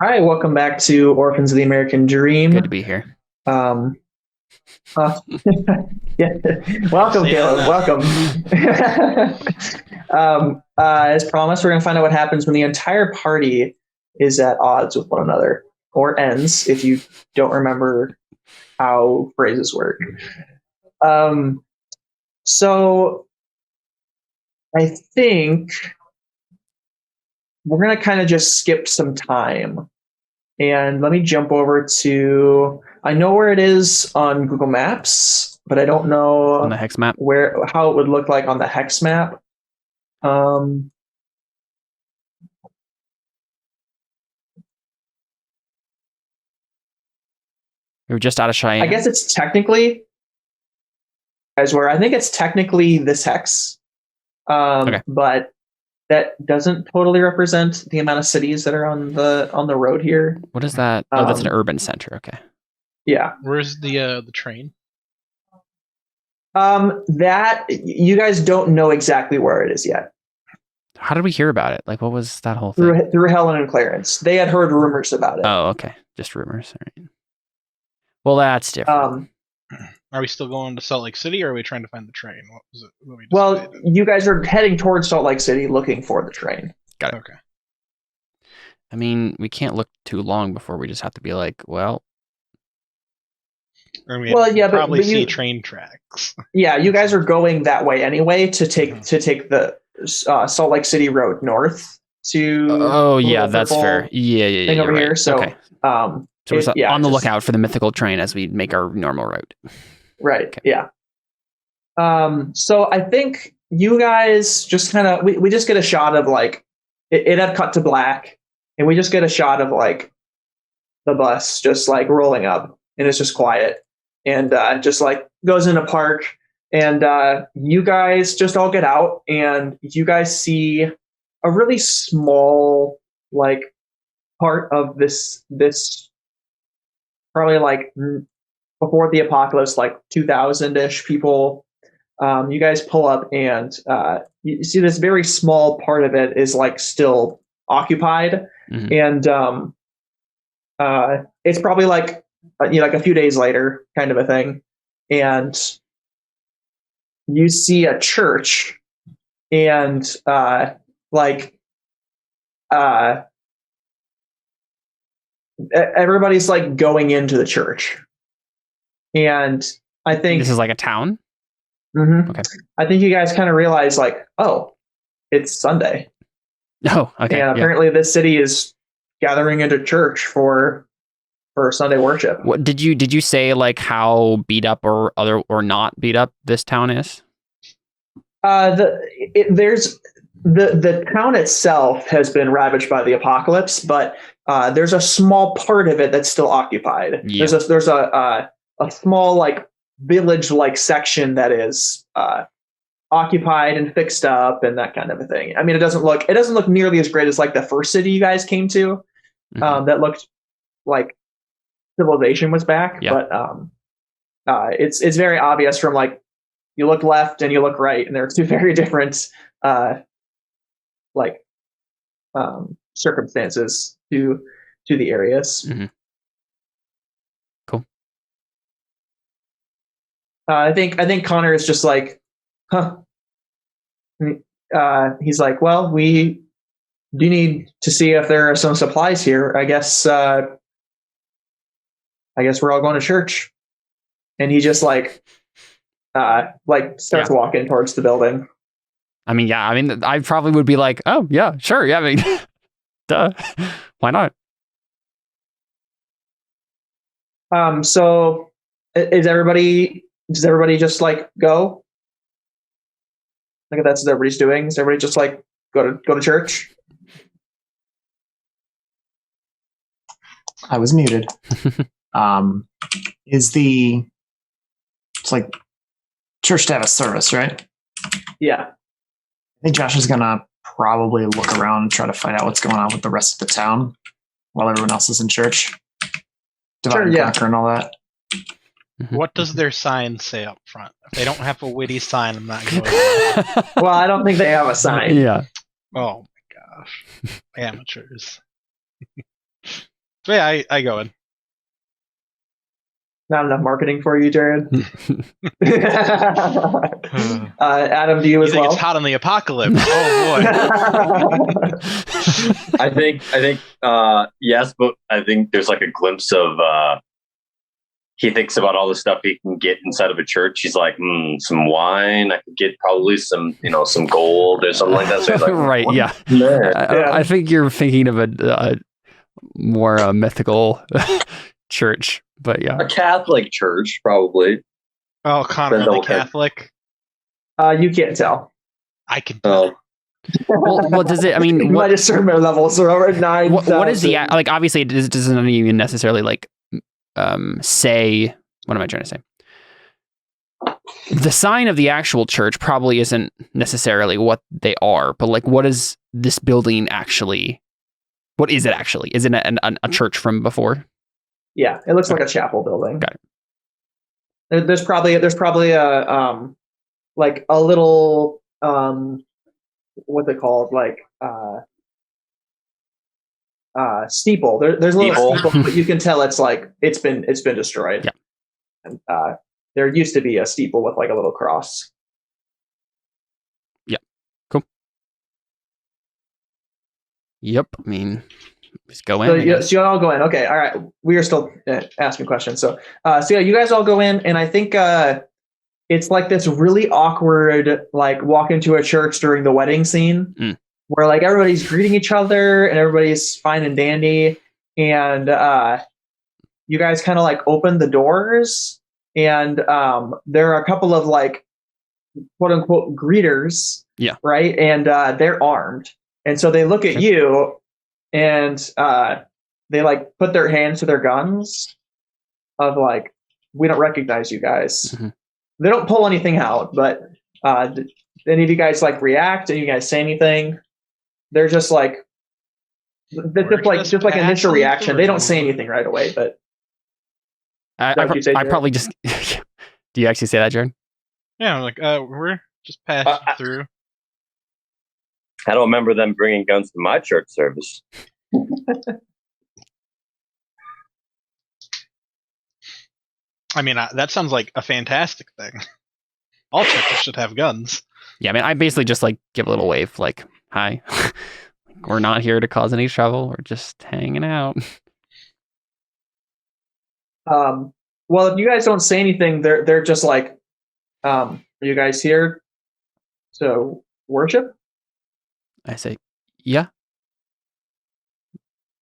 Hi, welcome back to Orphans of the American Good to Dream. be here. Um, uh, yeah, welcome, Say Caleb. that. Welcome. As promised, we're going to find out what happens when the entire party is at odds with one another, or ends, if you don't remember how phrases work. Um, so I think we're going to kind of just skip some time. And let me jump over to, I know where it is on Google Maps, but I don't On know the hex map. how it would look like on the hex map. Um, We were just out of Cheyenne. I guess it's technically, as where I think it's technically this hex, Okay. but that doesn't totally represent the amount of cities that are on the road here. What is that? Oh, that's an Um, urban center. Okay. Yeah. Where's the train? That you guys don't know exactly where it is yet. How did we hear about it? Like, what was that whole thing? Through Helen and Clarence, they had heard rumors about it. Oh, okay. Just rumors. All right. Well, that's different. Are we still going to Salt Lake City, or are we trying to find the train? What was it? What we Well, decided? you guys are heading towards Salt Lake City looking for the train. Got it. Okay. I mean, we can't look too long before we just have to be like, well, Or we Well, yeah, but probably see you- train tracks. Yeah, you guys are going that way anyway to take the Salt Lake City road north to. oh the yeah, little that's purple fair. Yeah, thing you're over right. here. So, okay. So we're yeah, on the just- lookout for the mythical train as we make our normal route. Right. Okay. Yeah. So I think you guys just kind of we just get a shot of like it had cut to black, and we just get a shot of like the bus just like rolling up, and it's just quiet, and just like goes in a park, and you guys just all get out, and you guys see a really small like part of this probably like before the apocalypse, like 2000-ish people. You guys pull up, and you see this very small part of it is like still occupied, Mhm. and it's probably like like a few days later, kind of a thing, and you see a church, and like everybody's like going into the church, and I think This is like a town. Mhm. Okay. I think you guys kind of realize, like, oh, it's Sunday, Oh, okay. and Yeah. apparently this city is gathering into church for Sunday worship. What did you say like how beat up or not beat up this town is? There's the town itself has been ravaged by the apocalypse, but there's a small part of it that's still occupied. Yeah. There's a small like village like section that is occupied and fixed up and that kind of a thing. I mean, it doesn't look nearly as great as like the first city you guys came to. Mhm. That looked like civilization was back, Yeah. but it's very obvious from like you look left and you look right, and they're two very different like circumstances to the areas. Mhm. Cool. I think Connor is just like, huh. He's like, well, we do need to see if there are some supplies here. I guess we're all going to church. And he just like starts walking towards the building. I mean, yeah. I mean, I probably would be like, oh yeah, sure. Yeah. I mean, duh. Why not? So does everybody just like go? I think that's what everybody's doing. Is everybody just like go to church? I was muted. It's like church to have a service, right? Yeah. I think Josh is gonna probably look around and try to find out what's going on with the rest of the town while everyone else is in church. Divide and yeah. conquer and all that. What does their sign say up front? If they don't have a witty sign, I'm not going. Well, I don't think they have a sign. Yeah. Oh my gosh, amateurs. So yeah, I go in. Not enough marketing for you, Jared. Adam, do you You as think well? it's hot on the apocalypse? Oh boy. I think yes, but I think there's like a glimpse of he thinks about all the stuff he can get inside of a church. He's like, some wine. I could get probably some gold or something like that. So he's like, Right, "What yeah. in there?" I think you're thinking of a more mythical church, but yeah. A Catholic church, probably. Oh, Connor, Depends on the what kind. Catholic. You can't tell. I can tell. Well, does it? I mean, My discernment levels are over 9. what is the like? Obviously, it doesn't even necessarily like say. What am I trying to say? The sign of the actual church probably isn't necessarily what they are, but like, what is this building actually? What is it actually? Is it a church from before? Yeah, it looks like a chapel building. Got it. There's probably a like a little what's it called, like steeple. There's a little steeple, but you can tell it's been destroyed. Yeah. And there used to be a steeple with like a little cross. Yeah. Cool. Yep. I mean, just go in. So you all go in. Okay. All right. We are still asking questions. So yeah, you guys all go in, and I think it's like this really awkward, like walk into a church during the wedding scene where like everybody's greeting each other and everybody's fine and dandy. And you guys kind of like open the doors, and there are a couple of like quote unquote greeters. Yeah. Right. And they're armed. And so they look at you, and they like put their hands to their guns of like, we don't recognize you guys. Mm-hmm. They don't pull anything out, but did any of you guys like react? Did you guys say anything? They're just like, just like initial reaction. They don't say anything right away, but I probably just. Do you actually say that, Jared? Yeah, I'm like, we're just passing through. I don't remember them bringing guns to my church service. I mean, that sounds like a fantastic thing. All churches should have guns. Yeah, I mean, I basically just like give a little wave, like, hi. We're not here to cause any trouble. We're just hanging out. Well, if you guys don't say anything, they're just like, are you guys here to worship? I say, yeah.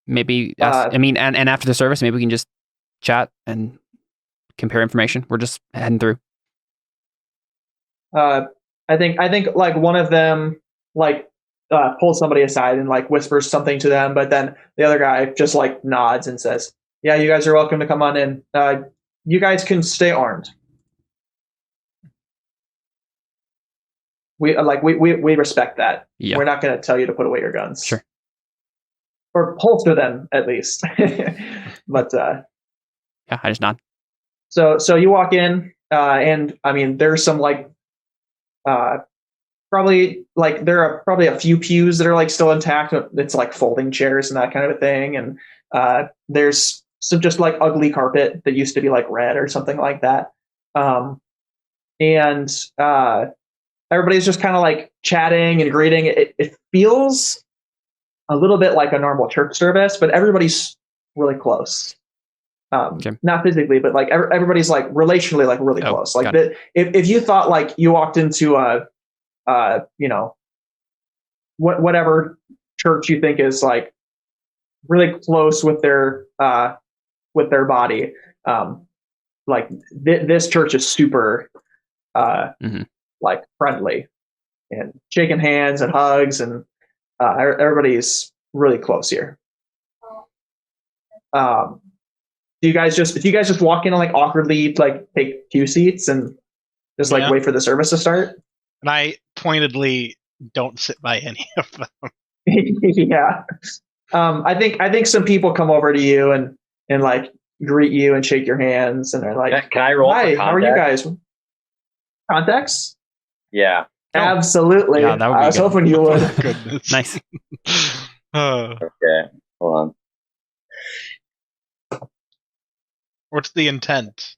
Maybe, I mean, and after the service, maybe we can just chat and compare information. We're just heading through. I think like one of them like pulls somebody aside and like whispers something to them, but then the other guy just like nods and says, "Yeah, you guys are welcome to come on in. You guys can stay armed. We respect that. Yeah. We're not going to tell you to put away your guns. Sure. Or holster them at least." But yeah, I just nod. So you walk in, and I mean, there's some like probably like there are probably a few pews that are like still intact. It's like folding chairs and that kind of a thing, and there's some just like ugly carpet that used to be like red or something like that. And everybody's just kind of like chatting and greeting. It feels a little bit like a normal church service, but everybody's really close. Not physically, but like everybody's like relationally like really close. Like if you thought like you walked into whatever church you think is like really close with their body, like this church is super like friendly and shaking hands and hugs, and everybody's really close here. If you guys just walk in and like awkwardly like take 2 seats and just like wait for the service to start? And I pointedly don't sit by any of them. Yeah. I think some people come over to you and like greet you and shake your hands, and they're like, "Can I roll? Hi, how are you guys? Contacts?" Yeah. Absolutely. Yeah, that would be I was hoping you would. Goodness. Nice. Okay. Hold on. What's the intent?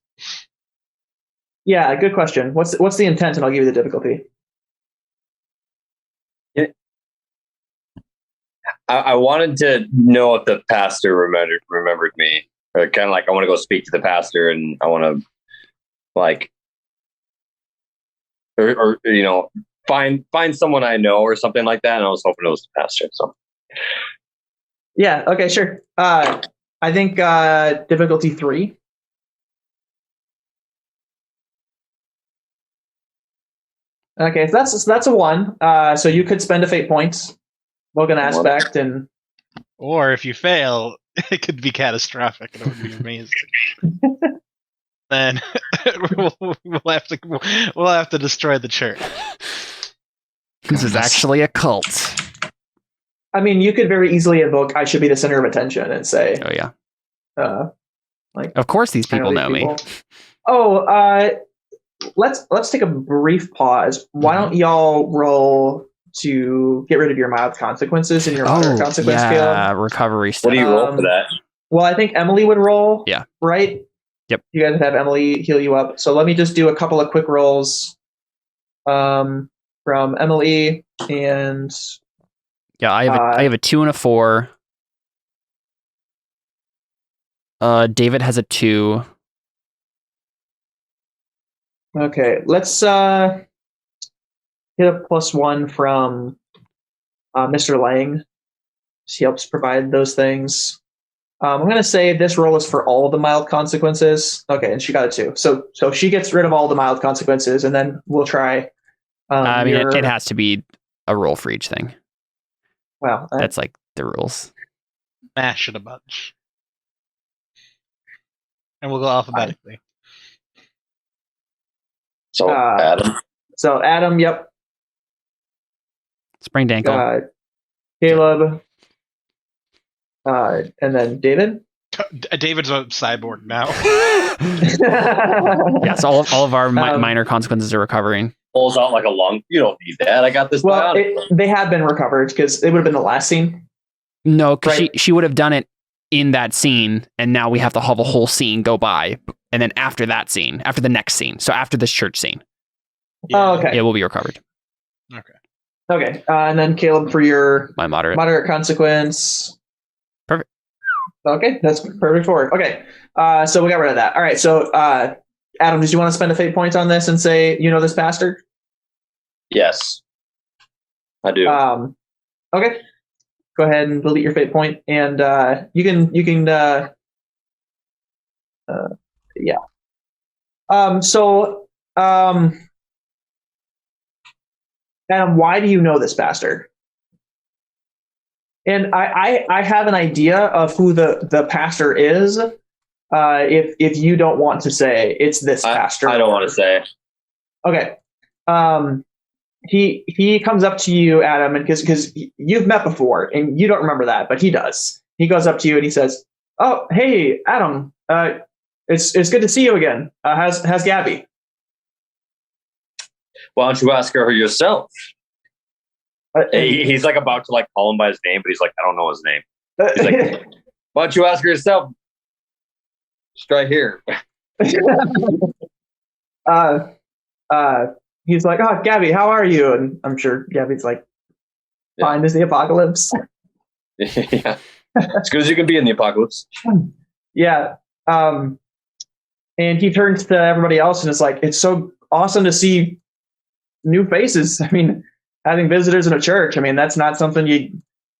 Yeah, good question. What's the intent? And I'll give you the difficulty. I wanted to know if the pastor remembered me, or kind of like I want to go speak to the pastor, and I want to like, or find someone I know or something like that. And I was hoping it was the pastor. So Yeah. Okay. Sure. I think difficulty 3. Okay, so that's a 1. So you could spend a fate point, Logan aspect, and Or if you fail, it could be catastrophic and it would be amazing. Then we'll have to destroy the church. This is actually a cult. I mean, you could very easily invoke "I should be the center of attention" and say, Oh yeah. Like, Of course, these I people know these me. Oh, let's take a brief pause. Why don't y'all roll to get rid of your mild consequences in your moderate consequence scale? Recovery stuff. what do you roll for that? Well, I think Emily would roll. Yeah. Right? Yep. You guys would have Emily heal you up. So let me just do a couple of quick rolls from Emily and Yeah, I have a 2 and a 4. David has a 2. okay, let's hit a +1 from Mr. Lang. She helps provide those things. I'm going to say this roll is for all of the mild consequences. Okay, and she got a 2. So she gets rid of all the mild consequences, and then we'll try. I mean, it has to be a roll for each thing. Wow, That's like the rules. Mash it a bunch. And we'll go alphabetically. So Adam, So Adam, yep. Sprained ankle. Caleb, and then David. David's a cyborg now. Yeah, so all of our minor consequences are recovering. pulls out like a lung. You don't need that. I got this. Well, they have been recovered because it would have been the last scene. No, because Right. she would have done it in that scene, and now we have to have a whole scene go by, and then after that scene, after the next scene, so after this church scene, Oh, okay. it will be recovered. Okay. And then Caleb for your My moderate. consequence. Perfect. Okay, that's perfect for it. Okay. So we got rid of that. All right. So Adam, did you want to spend a fate point on this and say you know this pastor? Yes, I do. Okay. Go ahead and delete your fate point, and you can yeah. Adam, why do you know this pastor? And I have an idea of who the pastor is. If you don't want to say it's this pastor, I don't want to say. Okay. He comes up to you, Adam, and because you've met before and you don't remember that, but he does. He goes up to you and he says, "Oh, hey, Adam, it's good to see you again. How's Gabby?" Why don't you ask her yourself? He's like about to like call him by his name, but he's like, I don't know his name. He's like, why don't you ask her yourself? Just right here. He's like, "Oh, Gabby, how are you?" And I'm sure Gabby's like, "Fine as the apocalypse." Yeah, as good as you can be in the apocalypse. Yeah. And he turns to everybody else and is like, "It's so awesome to see new faces. I mean, having visitors in a church, I mean, that's not something you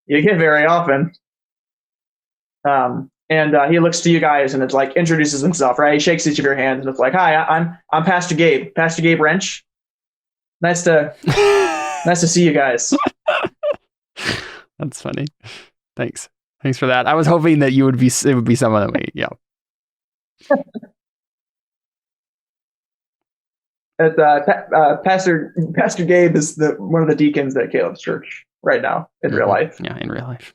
get very often." And he looks to you guys and it's like introduces himself, right? He shakes each of your hands and it's like, "Hi, I'm Pastor Gabe Wrench. Nice to see you guys." That's funny. Thanks for that. I was hoping that it would be someone that we, yeah. Pastor Gabe is one of the deacons at Caleb's church right now in real life. Yeah, in real life.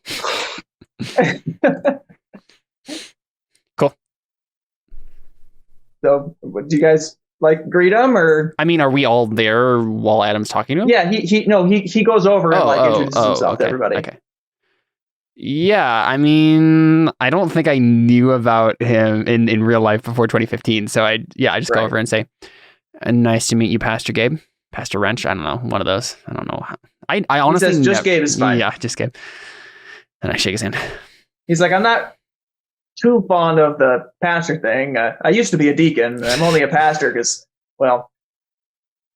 Cool. So, do you guys like greet him, or? I mean, are we all there while Adam's talking to him? Yeah, he goes over and like introduces himself to everybody. Okay. Yeah, I mean, I don't think I knew about him in real life before 2015. So I just go Right. over and say, nice to meet you, Pastor Gabe. Pastor Wrench, I don't know, one of those. I don't know. I honestly says, just Gabe is fine. Yeah, just Gabe. And I shake his hand. He's like, I'm not too fond of the pastor thing. I used to be a deacon. I'm only a pastor because, well,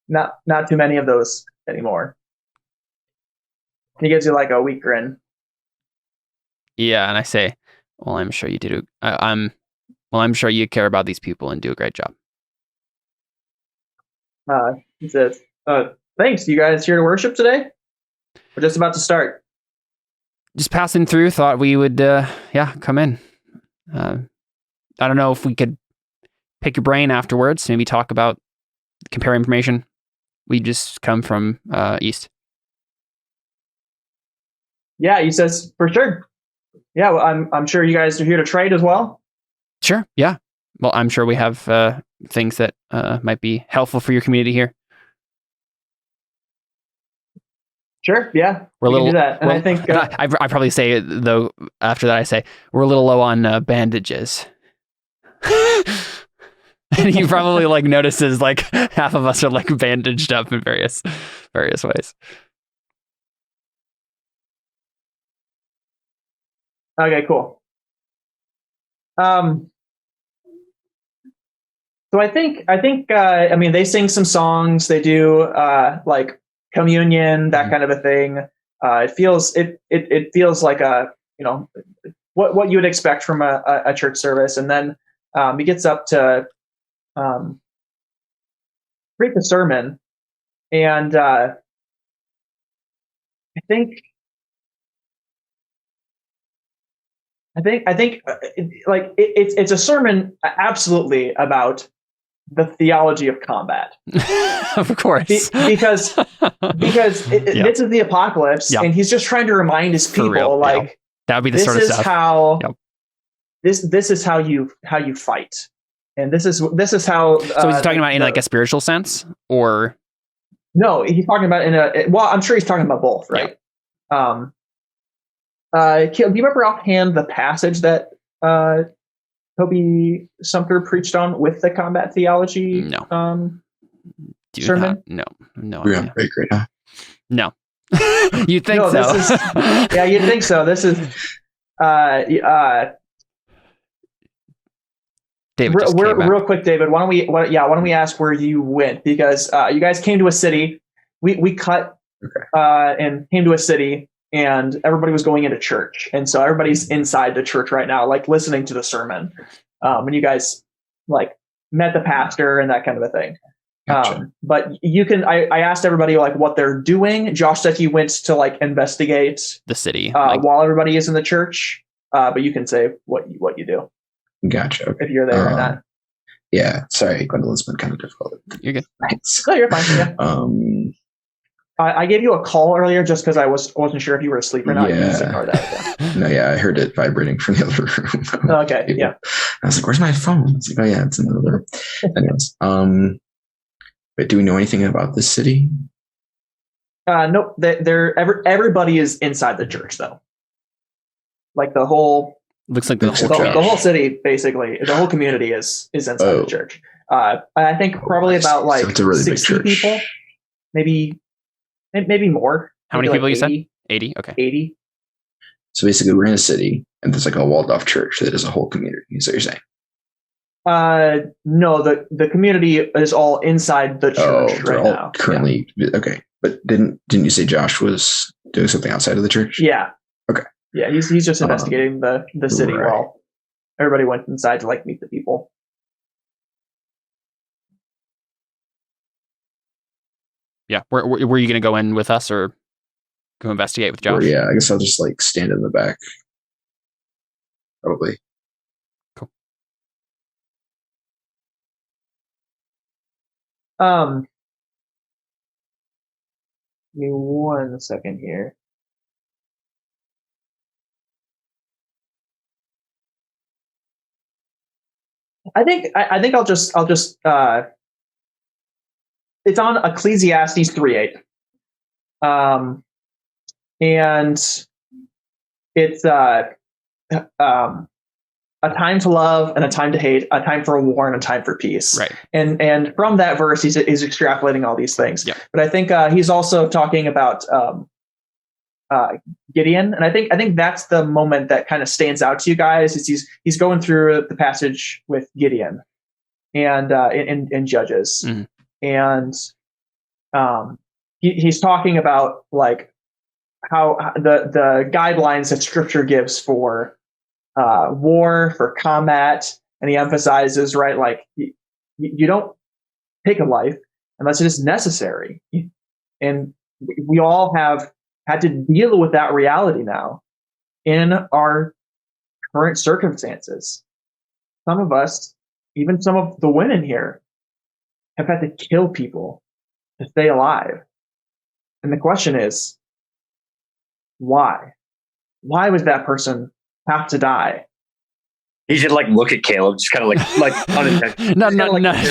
not too many of those anymore. He gives you like a weak grin. Yeah, and I say, well, I'm sure you do. I'm sure you care about these people and do a great job. He says, thanks. You guys here to worship today? We're just about to start. Just passing through, thought we would, come in. I don't know if we could pick your brain afterwards, maybe talk about, compare information. We just come from east. Yeah, he says, for sure. Yeah, well, I'm sure you guys are here to trade as well. Sure, yeah. Well, I'm sure we have things that might be helpful for your community here. Sure, yeah, We're a we little. can do that. And I think I probably say though after that I say we're a little low on bandages. And he probably like notices like half of us are like bandaged up in various ways. okay, cool. So I think I mean they sing some songs, they do like communion, that kind of a thing. It feels like a what you would expect from a church service, and then he gets up to preach a sermon, and I think it's a sermon absolutely about the theology of combat. Of course. Because this is the apocalypse, and he's just trying to remind his people, like, that would be the sort of stuff. This is how you fight, and this is how. So he's talking about in like a spiritual sense, or no? He's talking about I'm sure he's talking about both, right? Yeah. Do you remember offhand the passage that Toby Sumter preached on with the combat theology? No. Sermon? No. We're on break right now. No. You'd think so. Yeah, you'd think so. This is David just came back. real quick, David. Why don't we ask where you went? Because you guys came to a city. We cut and came to a city, and everybody was going into church, and so everybody's inside the church right now, like listening to the sermon. And you guys like met the pastor and that kind of a thing. Gotcha. But you can. I asked everybody like what they're doing. Josh said he went to like investigate the city while everybody is in the church. But you can say what you do. Gotcha. Okay. If you're there or not. Yeah. Sorry, Gwendolyn's been kind of difficult. You're good. Thanks. No, you're fine. Yeah. I gave you a call earlier just because I wasn't sure if you were asleep or not. Yeah. You just ignore that. Yeah. No, yeah, I heard it vibrating from the other room. Okay. Yeah. I was like, "Where's my phone?" It's like, "Oh yeah, it's in the other room." Anyways, but do we know anything about this city? Nope. Everybody is inside the church though. Like the whole. Looks like the whole city, basically, the whole community is inside the church. I think probably about like it's a really 60 big church. people, maybe more. How many people you said? 80. Okay. 80. So basically, we're in a city, and there's like a walled-off church that is a whole community. Is what you're saying? No, the community is all inside the church right now. Currently, okay. But didn't you say Josh was doing something outside of the church? Yeah. Okay. Yeah, he's just investigating the city right. while everybody went inside to like meet the people. Yeah, were you going to go in with us or go investigate with Josh? Or, yeah, I guess I'll just like stand in the back. Probably. Cool. Give me 1 second here. I think I'll just it's on Ecclesiastes 3:8. And it's a time to love and a time to hate, a time for war and a time for peace. Right. And from that verse, he's extrapolating all these things. Yep. But I think he's also talking about Gideon, and I think that's the moment that kind of stands out to you guys. Is he's going through the passage with Gideon, and in Judges, and he's talking about like how the guidelines that Scripture gives for war, for combat, and he emphasizes, right, like you don't take a life unless it is necessary, and we all have had to deal with that reality now in our current circumstances. Some of us, even some of the women here, have had to kill people to stay alive. And the question is, why? Why was that person have to die? He should like look at Caleb, just kind of like unintentionally.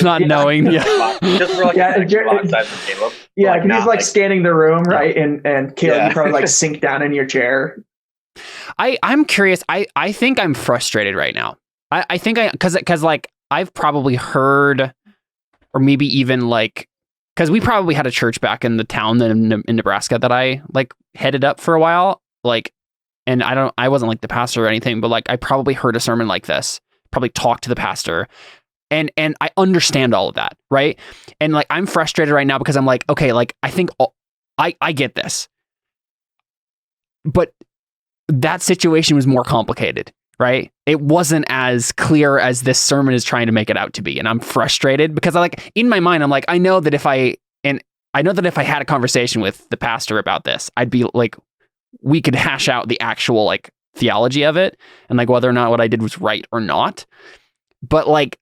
not knowing. Yeah. Just for like a broadside for Caleb. Yeah, because he's like scanning the room, right? And Caleb, you probably like sink down in your chair. I'm curious. I think I'm frustrated right now. I think because like I've probably heard, or maybe even like, because we probably had a church back in the town in Nebraska that I like headed up for a while, like. And I wasn't like the pastor or anything, but like I probably heard a sermon like this, probably talked to the pastor, and I understand all of that, right? And like I'm frustrated right now because I'm like, okay, like I think I get this, but that situation was more complicated, right? It wasn't as clear as this sermon is trying to make it out to be, and I'm frustrated because I like in my mind I'm like I know that if I had a conversation with the pastor about this, I'd be like, we could hash out the actual like theology of it and like whether or not what I did was right or not. But like,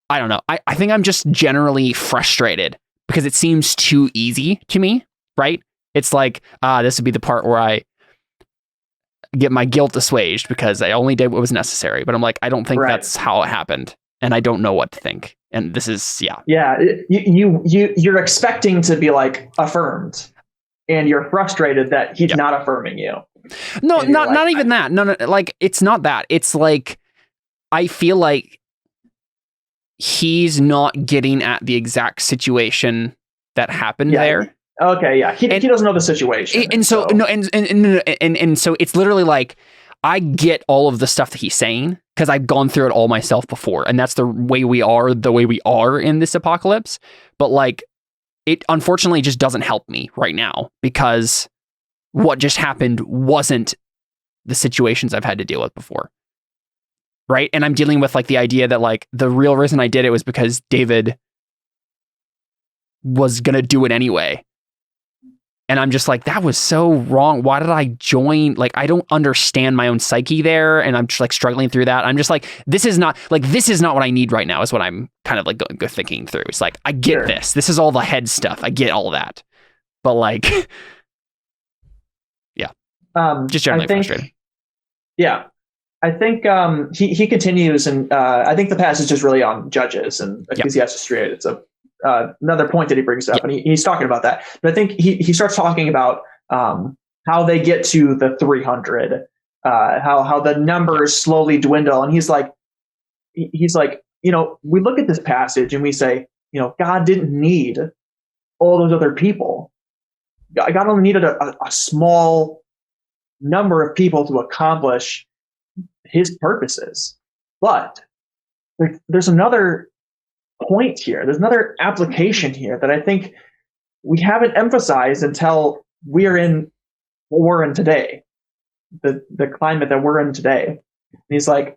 I don't know. I think I'm just generally frustrated because it seems too easy to me, right? It's like, this would be the part where I get my guilt assuaged because I only did what was necessary. But I'm like, I don't think that's how it happened. And I don't know what to think. And this is, yeah. Yeah. You're expecting to be like affirmed. And you're frustrated that he's not affirming you. No, not even that. No, like it's not that. It's like I feel like he's not getting at the exact situation that happened there. Okay, yeah. He doesn't know the situation. And so it's literally like I get all of the stuff that he's saying because I've gone through it all myself before, and that's the way we are in this apocalypse. But like, it unfortunately just doesn't help me right now because what just happened wasn't the situations I've had to deal with before. Right. And I'm dealing with like the idea that like the real reason I did it was because David was going to do it anyway. And I'm just like, that was so wrong. Why did I join? Like, I don't understand my own psyche there. And I'm just like struggling through that. I'm just like, this is not what I need right now is what I'm kind of like thinking through. It's like, I get this. This is all the head stuff. I get all that. But like, yeah, just generally frustrated. Yeah. I think he continues, and I think the passage is really on Judges and Ecclesiastes 3. It's another point that he brings up, and he's talking about that. But I think he starts talking about how they get to the 300, how the numbers slowly dwindle, and he's like, you know, we look at this passage and we say, you know, God didn't need all those other people. God only needed a small number of people to accomplish his purposes. But there's another point here. There's another application here that I think we haven't emphasized until we are in what we're in today, the climate that we're in today. And he's like,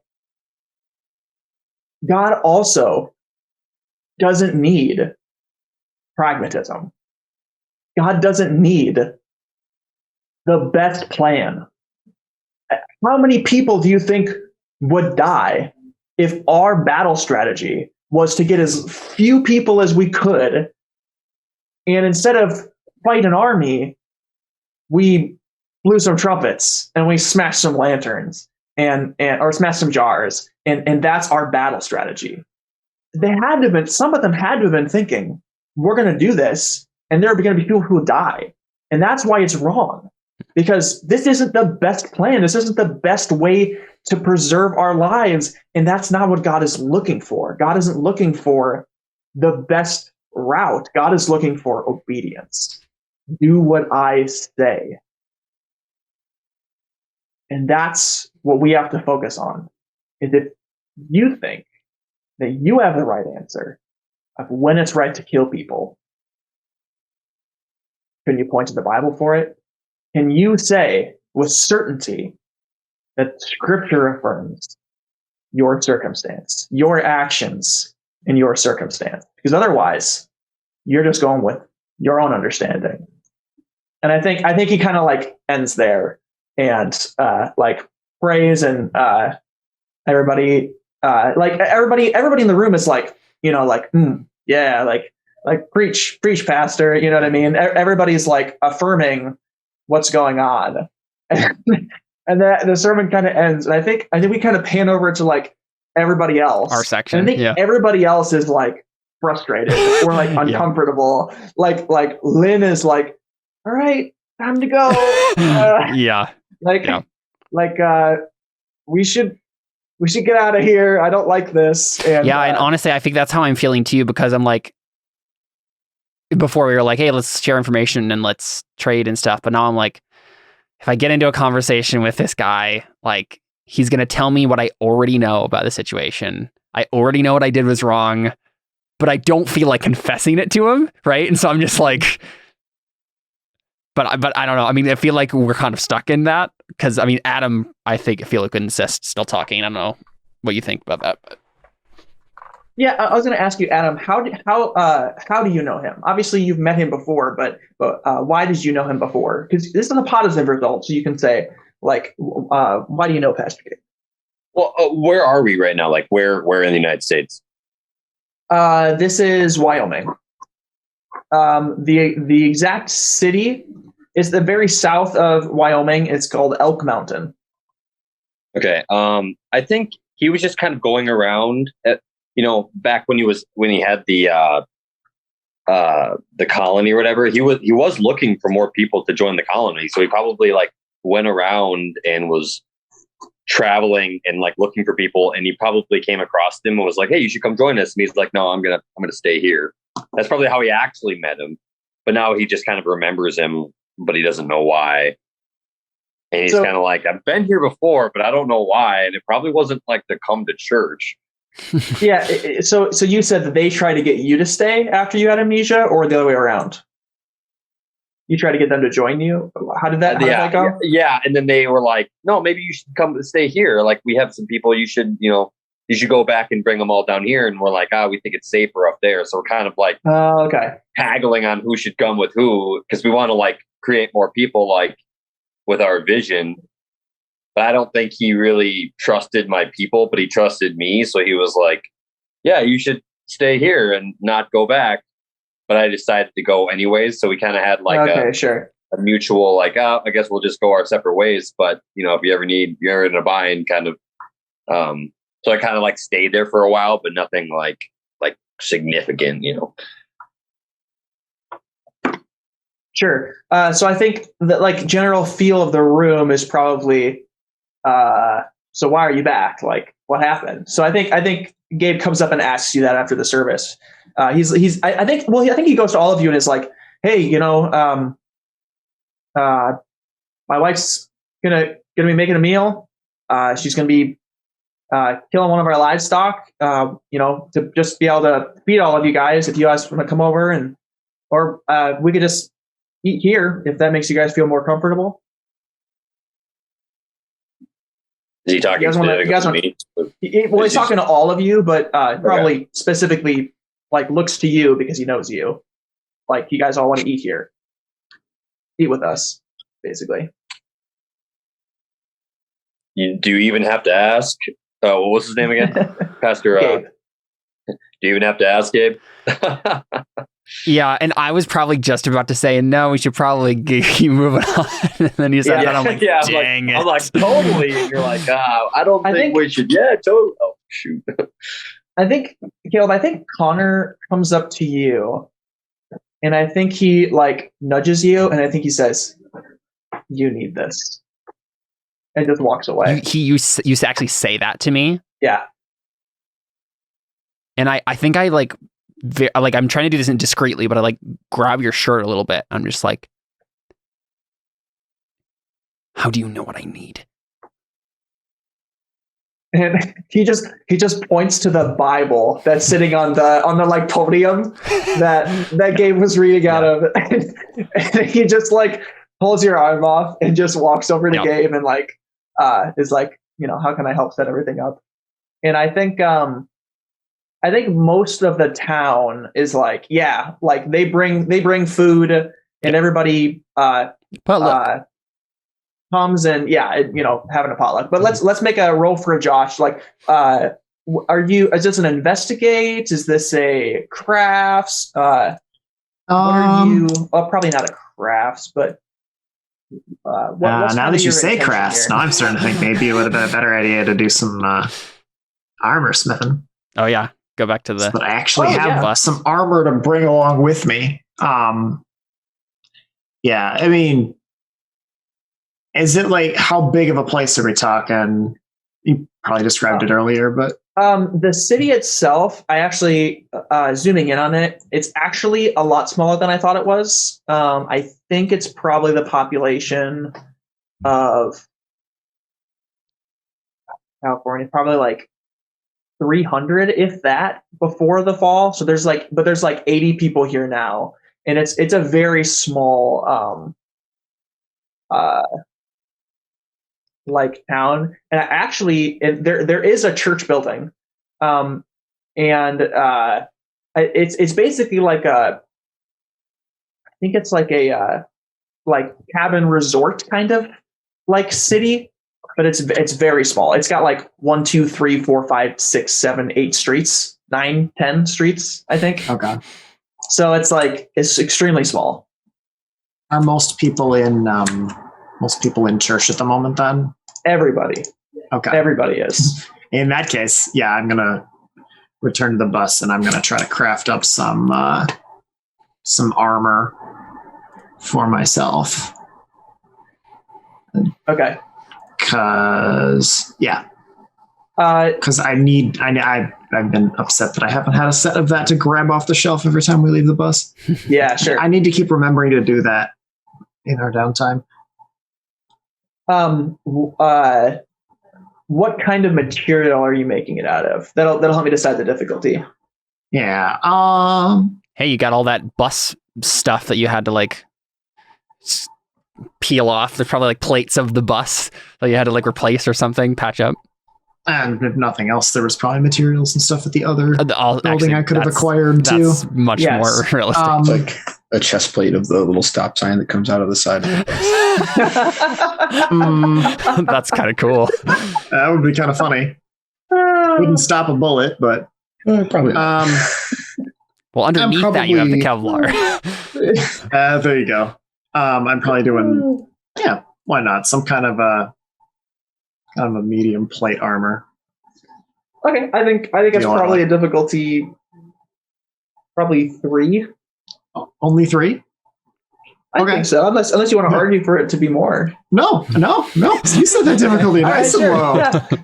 God also doesn't need pragmatism. God doesn't need the best plan. How many people do you think would die if our battle strategy was to get as few people as we could, and instead of fight an army, we blew some trumpets and we smashed some lanterns or smashed some jars, and that's our battle strategy? Some of them had to have been thinking, we're going to do this, and there are going to be people who will die, and that's why it's wrong. because this isn't the best plan. This isn't the best way to preserve our lives. And that's not what God is looking for. God isn't looking for the best route. God is looking for obedience. Do what I say. And that's what we have to focus on. Is if you think that you have the right answer of when it's right to kill people, can you point to the Bible for it? Can you say with certainty that Scripture affirms your circumstance, your actions in your circumstance? Because otherwise, you're just going with your own understanding. And I think he kind of like ends there and like prays, and everybody in the room is like, like, yeah, like preach, pastor. You know what I mean? Everybody's like affirming what's going on. And the sermon kind of ends. And I think we kind of pan over to like everybody else. Our section. And I think everybody else is like frustrated or like uncomfortable. Like Lynn is like, all right, time to go. We should get out of here. I don't like this. And honestly, I think that's how I'm feeling too, because I'm like, before we were like, hey, let's share information and let's trade and stuff. But now I'm like, if I get into a conversation with this guy, like, he's going to tell me what I already know about the situation. I already know what I did was wrong, but I don't feel like confessing it to him. Right. And so I'm just like, but I don't know. I mean, I feel like we're kind of stuck in that because, I mean, Adam, I feel like would insist still talking. I don't know what you think about that. But. Yeah, I was going to ask you, Adam, how do you know him? Obviously, you've met him before, but why did you know him before? Because this is a positive result, so you can say, like, why do you know Pastor Gabe? Well, where are we right now? Like, where in the United States? This is Wyoming. The exact city is the very south of Wyoming. It's called Elk Mountain. Okay. I think he was just kind of going around at, back when he had the colony or whatever, he was looking for more people to join the colony. So he probably like went around and was traveling and like looking for people, and he probably came across them and was like, hey, you should come join us. And he's like, no, I'm gonna stay here. That's probably how he actually met him. But now he just kind of remembers him, but he doesn't know why. And he's kind of like, I've been here before, but I don't know why. And it probably wasn't like to come to church. Yeah. So you said that they tried to get you to stay after you had amnesia, or the other way around? You tried to get them to join you? How did that go? Yeah. And then they were like, no, maybe you should come stay here. Like, we have some people, you should go back and bring them all down here. And we're like, we think it's safer up there. So we're kind of like haggling on who should come with who, because we want to like create more people like with our vision. But I don't think he really trusted my people, but he trusted me. So he was like, yeah, you should stay here and not go back. But I decided to go anyways. So we kind of had like a mutual, like, I guess we'll just go our separate ways. But, if you ever you're in a bind kind of. So I kind of like stayed there for a while, but nothing like significant, Sure. So I think that like general feel of the room is probably, so why are you back? Like, what happened? So I think Gabe comes up and asks you that after the service. I think he goes to all of you and is like, hey, my wife's gonna be making a meal. She's gonna be killing one of our livestock, to just be able to feed all of you guys if you guys want to come over, or we could just eat here if that makes you guys feel more comfortable. Is he talking to me? Well, he's talking to all of you, but probably specifically like looks to you because he knows you. Like, you guys all want to eat here. Eat with us, basically. Do you even have to ask? What was his name again? Pastor Gabe. Do you even have to ask, Gabe? Yeah, and I was probably just about to say, no, we should probably keep moving on. And then you said that, I'm like, dang it. I'm like, totally. And you're like, I think we should. Yeah, totally. Oh, shoot. Caleb, I think Connor comes up to you, and I think he like nudges you, and I think he says, you need this, and just walks away. You actually say that to me. Yeah. And I think I like I'm trying to do this discreetly, but I like grab your shirt a little bit. I'm just like, how do you know what I need? And he just points to the Bible that's sitting on the like podium that Gabe was reading out of, and he just like pulls your arm off and just walks over to Gabe and like is like, how can I help set everything up? And I think most of the town is like, like they bring food and everybody comes and having a potluck. But let's make a roll for Josh. Like, is this an investigate? Is this a crafts? What are you? Well, probably not a crafts, but now that you say crafts, now I'm starting to think maybe it would have been a better idea to do some armor smithing. Oh yeah, go back to the. But I actually have some armor to bring along with me. Yeah, I mean. Is it like, how big of a place are we talking? You probably described it earlier, but the city itself, I actually zooming in on it, it's actually a lot smaller than I thought it was. I think it's probably the population of California, probably like 300, if that, before the fall. So there's like 80 people here now, and it's a very small like town. And actually there is a church building, and it's basically like I think it's like a like cabin resort kind of like city, but it's very small. It's got like 1, 2, 3, 4, 5, 6, 7, 8 streets, 9, 10 streets, I think. Okay. So it's extremely small. Are most people in church at the moment then? Everybody. Okay. Everybody is. In that case, yeah, I'm gonna return to the bus and I'm gonna try to craft up some armor for myself. Okay. Because I've been upset that I haven't had a set of that to grab off the shelf every time we leave the bus. Yeah, sure. I need to keep remembering to do that in our downtime. What kind of material are you making it out of? That'll help me decide the difficulty. Yeah. Hey, you got all that bus stuff that you had to like peel off. There's probably like plates of the bus that you had to like replace or something, patch up. And if nothing else, there was probably materials and stuff at the other building I could have acquired too. That's much more realistic. Like a chest plate of the little stop sign that comes out of the side of the bus. That's kind of cool. That would be kind of funny. Wouldn't stop a bullet, but probably not. Well, underneath that you have the Kevlar. There you go. I'm probably doing why not? Some kind of a medium plate armor. Okay, I think it's probably a difficulty probably 3. Only 3? I think so, unless you want to argue for it to be more. No. You said that difficulty nice and low.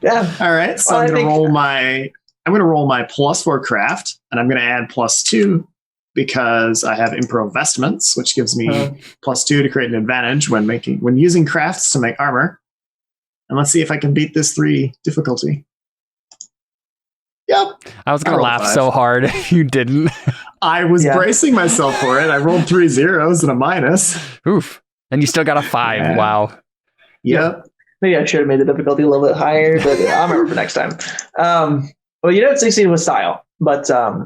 Yeah. All right. So I'm gonna roll my +4 craft, and I'm gonna add +2 because I have improv vestments, which gives me +2 to create an advantage when using crafts to make armor. And let's see if I can beat this 3 difficulty. Yep. I was gonna laugh so hard if you didn't. I was bracing myself for it. I rolled 3 zeros and a minus. Oof. And you still got a 5. Yeah. Wow. Yep. Maybe I should have made the difficulty a little bit higher, but I'll remember for next time. Well, you don't succeed with style, but so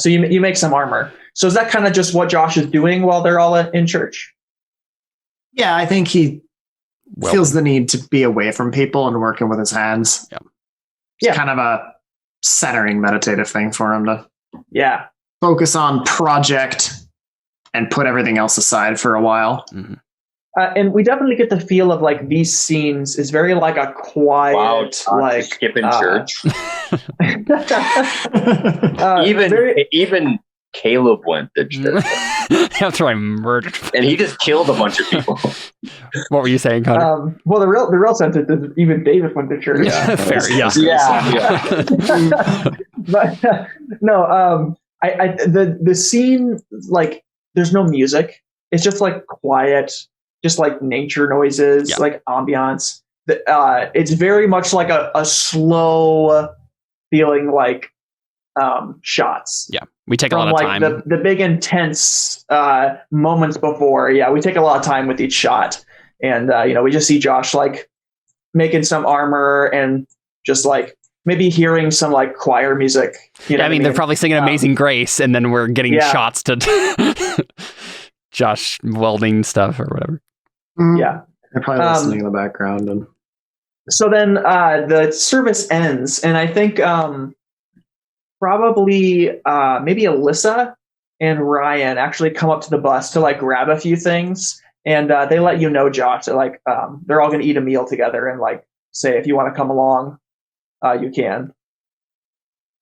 you make some armor. So is that kind of just what Josh is doing while they're all in church? Yeah, I think he feels the need to be away from people and working with his hands. It's kind of a centering meditative thing for him to focus on project and put everything else aside for a while. Mm-hmm. And we definitely get the feel of like these scenes is very like a quiet, like skipping church. very, even Caleb went to church. After I murdered. And he just killed a bunch of people. What were you saying, Connor? Well, the real sentence is even David went to church. Yeah. Fair, yeah. But no, the scene, like, there's no music. It's just like quiet, just like nature noises, like ambiance. It's very much like a slow feeling, like shots. Yeah, we take a from lot of like time. the big intense moments before. Yeah, we take a lot of time with each shot, and we just see Josh like making some armor and just like maybe hearing some like choir music. I mean, they're probably singing Amazing Grace, and then we're getting shots to Josh welding stuff or whatever. Yeah, they're probably listening in the background. And so then the service ends, and I think probably maybe Alyssa and Ryan actually come up to the bus to like grab a few things, and they let you know, Josh, that like they're all going to eat a meal together, and like say if you want to come along, you can.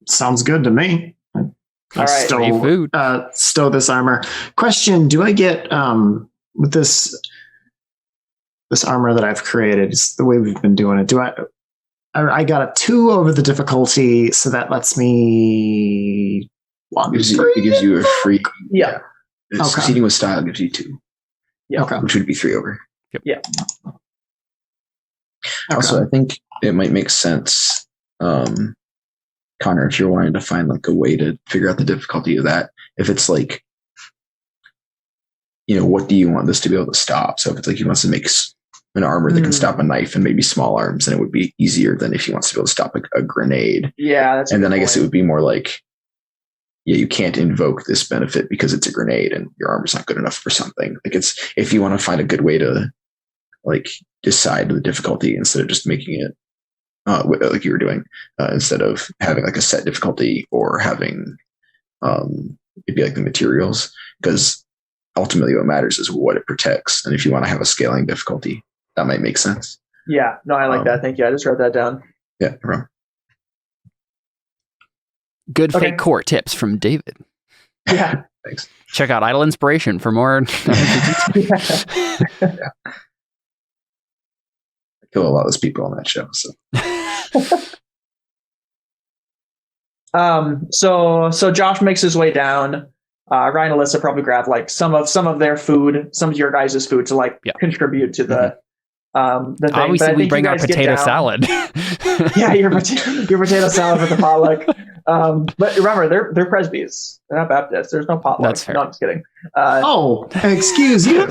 Sounds good to me. All right. Stow this armor. Question: do I get with this armor that I've created? It's the way we've been doing it. Do I got a 2 over the difficulty, so that lets me it gives you a free. Yeah. Succeeding with style gives you 2. Yeah. Okay. Which would be 3 over. Yep. Yeah. Also, I think it might make sense, Connor, if you're wanting to find like a way to figure out the difficulty of that. If it's like, what do you want this to be able to stop? So if it's like he wants to make an armor that can stop a knife and maybe small arms, then it would be easier than if he wants to be able to stop a grenade. Yeah, that's. And then I guess it would be more like, you can't invoke this benefit because it's a grenade and your armor's not good enough for something. Like it's, if you want to find a good way to like decide the difficulty instead of just making it like you were doing, instead of having like a set difficulty or having it'd be like the materials, because ultimately what matters is what it protects. And if you want to have a scaling difficulty, that might make sense. Yeah, no, I like that. Thank you. I just wrote that down. Yeah, wrong. Good fake core tips from David. Yeah. Thanks. Check out Idle Inspiration for more. Yeah. I kill a lot of those people on that show. So So Josh makes his way down. Ryan and Alyssa probably grab like some of their food, some of your guys' food to like contribute to the thing. Obviously, we bring our potato salad. Yeah, your potato salad with the potluck. But remember, they're Presbys. They're not Baptists. There's no potluck. That's fair. No, I'm just kidding. Excuse you.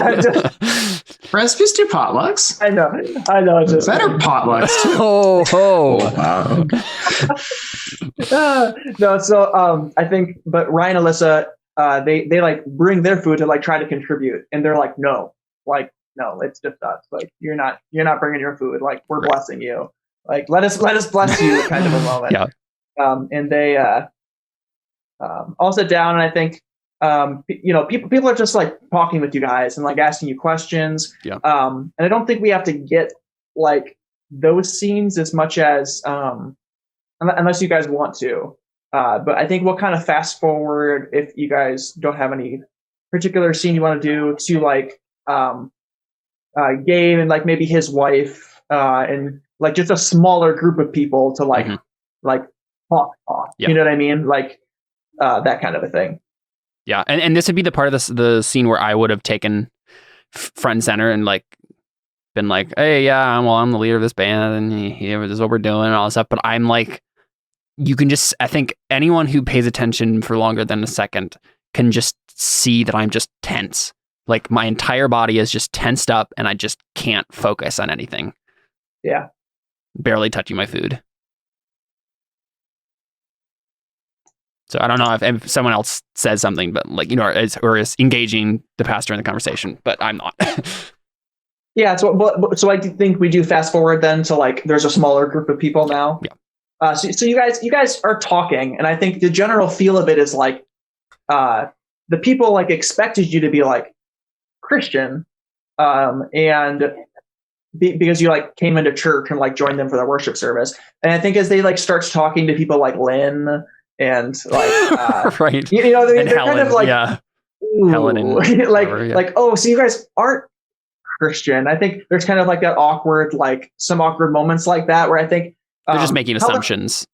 Presbys do potlucks. I know. It's just better potlucks too. Oh, wow. No, so I think, but Ryan and Alyssa, they like bring their food to like try to contribute, and they're like, no, it's just us. Like you're not bringing your food. Like we're blessing you. Like let us bless you, kind of a moment. Yeah. And they all sit down, and I think people are just like talking with you guys and like asking you questions. Yeah. And I don't think we have to get like those scenes as much as unless you guys want to. But I think we'll kind of fast forward if you guys don't have any particular scene you want to do to like Gabe and like maybe his wife and like just a smaller group of people to like like talk. Yeah. You know what I mean? Like that kind of a thing. Yeah, and this would be the part of the scene where I would have taken front and center and like been like, hey, yeah, well, I'm the leader of this band, and this is what we're doing and all this stuff. But I'm like, you can just, I think anyone who pays attention for longer than a second can just see that I'm just tense. Like my entire body is just tensed up, and I just can't focus on anything. Yeah, barely touching my food. So I don't know if someone else says something, but like, or is engaging the pastor in the conversation, but I'm not. Yeah. So I think we do fast forward then to like, there's a smaller group of people now. Yeah. So you guys are talking, and I think the general feel of it is like, the people like expected you to be like Christian, and because you like came into church and like joined them for the worship service. And I think as they like starts talking to people like Lynn and like right, they're and Helen, kind of like ooh, Helen and like whatever, yeah. like, oh, so you guys aren't Christian. I think there's kind of like that awkward, like some awkward moments like that where I think They're just making Helen- assumptions.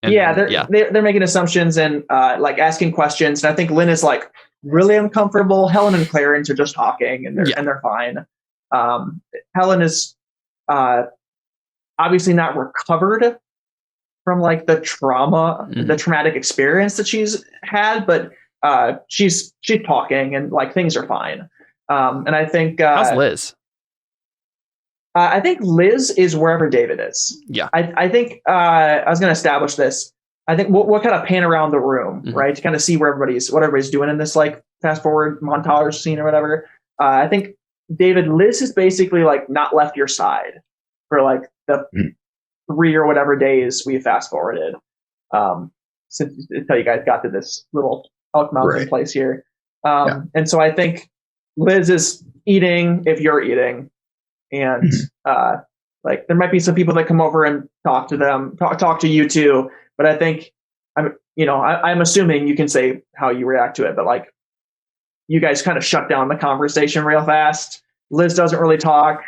And, yeah, they're making assumptions and like asking questions. And I think Lynn is like really uncomfortable. Helen and Clarence are just talking and they're fine. Helen is obviously not recovered from like the trauma, the traumatic experience that she's had, but she's talking and like things are fine. And I think how's Liz? I think Liz is wherever David is. Yeah. I think I was going to establish this. I think we'll kind of pan around the room, right, to kind of see what everybody's doing in this like fast forward montage scene or whatever. I think David, Liz has basically like not left your side for like the 3 or whatever days we fast forwarded since until you guys got to this little Elk Mountain place here. And so I think Liz is eating if you're eating. And like there might be some people that come over and talk to them, talk to you too. But I think I'm assuming you can say how you react to it. But like you guys kind of shut down the conversation real fast. Liz doesn't really talk.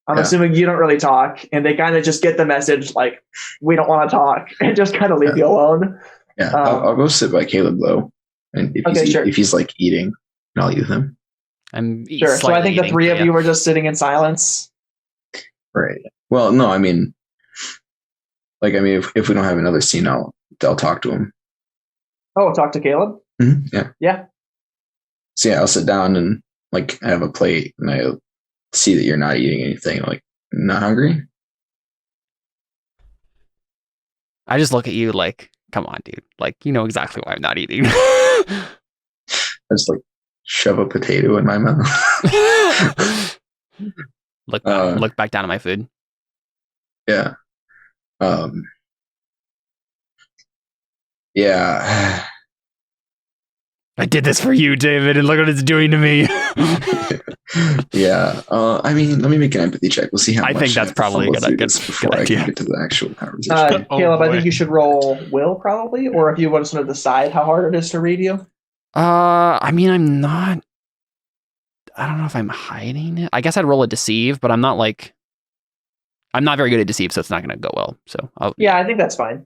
I'm assuming you don't really talk, and they kind of just get the message like we don't want to talk and just kind of leave you alone. Yeah, I'll go sit by Caleb though, and if he's like eating, I'll eat with him. I'm sure. So I think the three of you were just sitting in silence. Right. Well, no, I mean, if we don't have another scene, I'll talk to him. Oh, talk to Caleb? Mm-hmm. Yeah. Yeah. So yeah, I'll sit down and like I have a plate, and I see that you're not eating anything. Like, not hungry? I just look at you like, come on, dude. Like, you know exactly why I'm not eating. I just like shove a potato in my mouth. Look back down at my food. Yeah. Yeah. I did this for you, David, and look what it's doing to me. Yeah. I mean, let me make an empathy check. We'll see how much. I think that's probably a good before I idea. can get to the actual conversation. Caleb, I think you should roll will probably, or if you want to sort of decide how hard it is to read you. I mean, I don't know if I'm hiding it. I guess I'd roll a deceive, but I'm not very good at deceive, so it's not going to go well. So I think that's fine.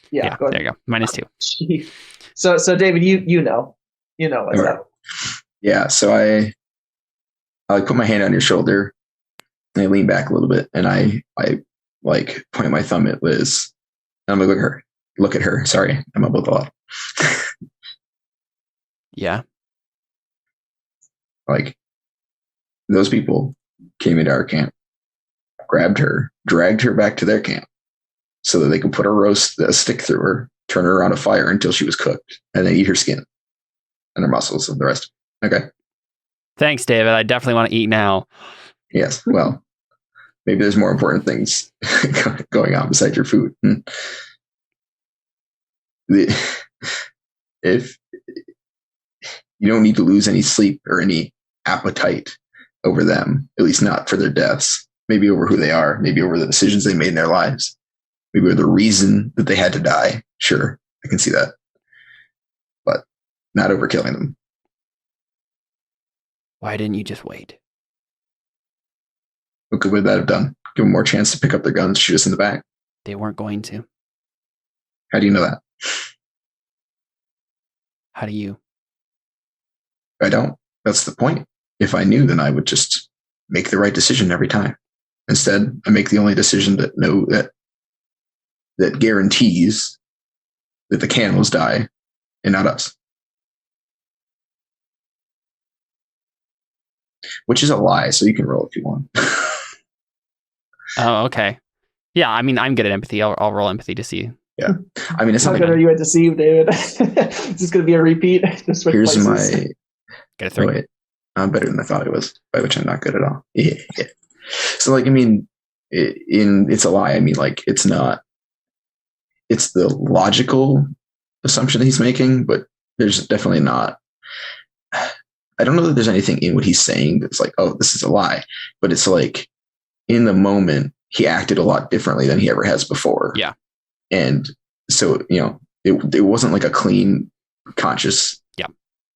Yeah, go there you go. -2. So David, you know what's up. Yeah, so I put my hand on your shoulder and I lean back a little bit and I like point my thumb at Liz. And I'm gonna look at her. Sorry, I'm up with a lot. Yeah. Like those people came into our camp, grabbed her, dragged her back to their camp so that they could put a stick through her, turn her around a fire until she was cooked, and then eat her skin and her muscles and the rest. Okay. Thanks, David. I definitely want to eat now. Yes. Well, maybe there's more important things going on besides your food. If you don't need to lose any sleep or any appetite over them, at least not for their deaths, maybe over who they are, maybe over the decisions they made in their lives, maybe over the reason that they had to die. Sure, I can see that. But not over killing them. Why didn't you just wait? What could that have done? Give them more chance to pick up their guns, shoot us in the back? They weren't going to. How do you know that? How do you? I don't. That's the point. If I knew, then I would just make the right decision every time. Instead, I make the only decision that guarantees that the cannibals die and not us. Which is a lie, so you can roll if you want. Oh, okay. Yeah, I mean, I'm good at empathy. I'll roll empathy to see. Yeah. I mean, it's how good are you at deceive, David? Is this going to be a repeat? Here's places. Get a 3. Wait, I'm better than I thought it was, by which I'm not good at all. Yeah. So, like, I mean, it's a lie. I mean, like, it's not. It's the logical assumption that he's making, but there's definitely not. I don't know that there's anything in what he's saying that's like, oh, this is a lie. But it's like, in the moment, he acted a lot differently than he ever has before. Yeah. And so, it wasn't like a clean, conscious,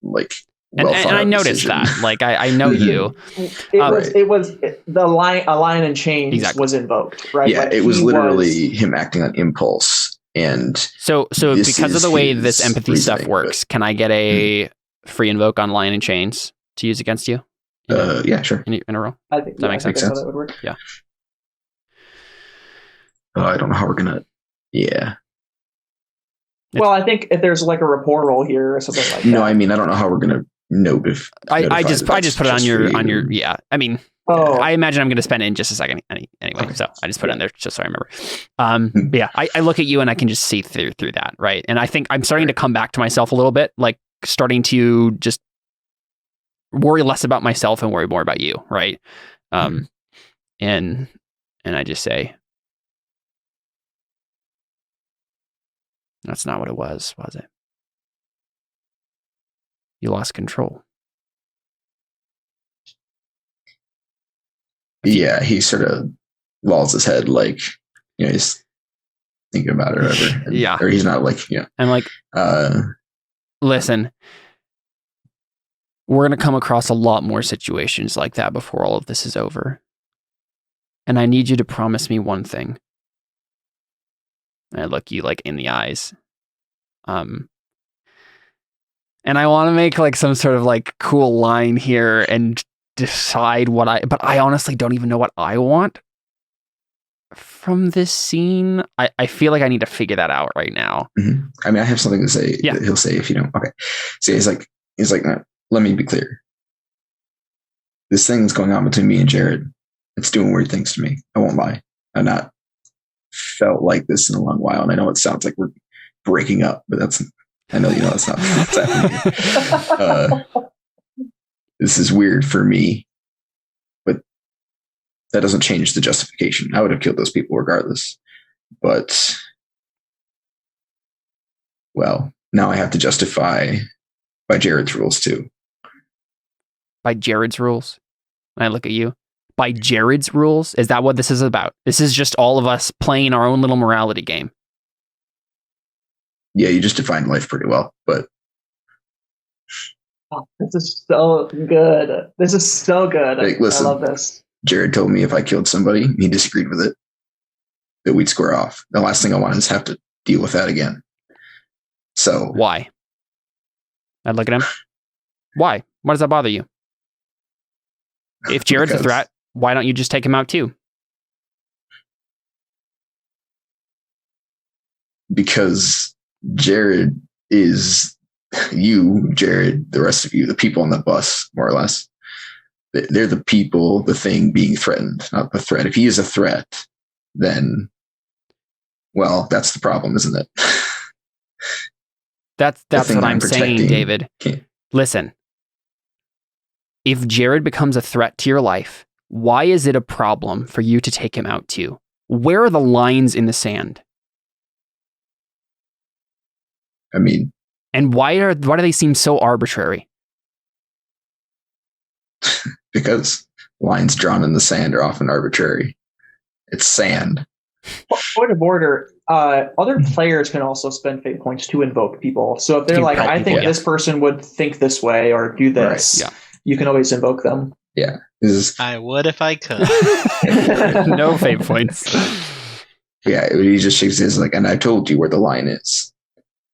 like And I noticed decision. that. Like I know you. It was the line. A line in chains Exactly. was invoked, right? Yeah, Like, it was he literally him acting on impulse, and So this because of is the way his this empathy stuff reasoning, works, can I get a free invoke on Lion and Chains to use against you? yeah, sure. In a row. I think That makes that's sense. how that would work. I don't know how we're gonna. Yeah. Well, I think if there's like a rapport roll here or something like that. No, I mean I don't know how we're gonna note if. I just put it on your yeah. I mean, I imagine I'm going to spend it in just a second anyway. Okay. So I just put it in there just so I remember. But yeah, I look at you and I can just see through that, right? And I think I'm starting to come back to myself a little bit, like starting to just worry less about myself and worry more about you, right? And I just say, that's not what it was it? You lost control. Yeah, he sort of lolls his head, like, you know, he's thinking about it or whatever. And, Yeah. Or he's not like, you know. I'm like, listen, we're going to come across a lot more situations like that before all of this is over. And I need you to promise me one thing. And I look you like in the eyes. And I want to make like some sort of like cool line here and decide but I honestly don't even know what I want from this scene. I feel like I need to figure that out right now. Mm-hmm. I mean, I have something to say. Yeah. That he'll say if you don't. Okay. So he's like, no, let me be clear. This thing's going on between me and Jared. It's doing weird things to me. I won't lie. I've not felt like this in a long while. And I know it sounds like we're breaking up, but I know you know that's not what's happening. This is weird for me, but that doesn't change the justification. I would have killed those people regardless. But, well, now I have to justify by Jared's rules too. By Jared's rules? And I look at you. By Jared's rules? Is that what this is about? This is just all of us playing our own little morality game. Yeah, you just defined life pretty well, but oh, this is so good. This is so good. Like, listen, I love this. Jared told me if I killed somebody, he disagreed with it, that we'd square off. The last thing I want is have to deal with that again. So why? I'd look at him. Why? Why does that bother you? If Jared's a threat, why don't you just take him out too? Because Jared is you, Jared, the rest of you, the people on the bus, more or less. They're the people, the thing being threatened, not the threat. If he is a threat, then, well, that's the problem, isn't it? That's what I'm saying, David. Listen, if Jared becomes a threat to your life, why is it a problem for you to take him out too? Where are the lines in the sand? I mean, and why do they seem so arbitrary? Because lines drawn in the sand are often arbitrary. It's sand. Point of order, other players can also spend fate points to invoke people. So if they're like, I think this person would think this way or do this, you can always invoke them. Yeah. I would if I could. No fate points. Yeah, he just shakes his like, and I told you where the line is.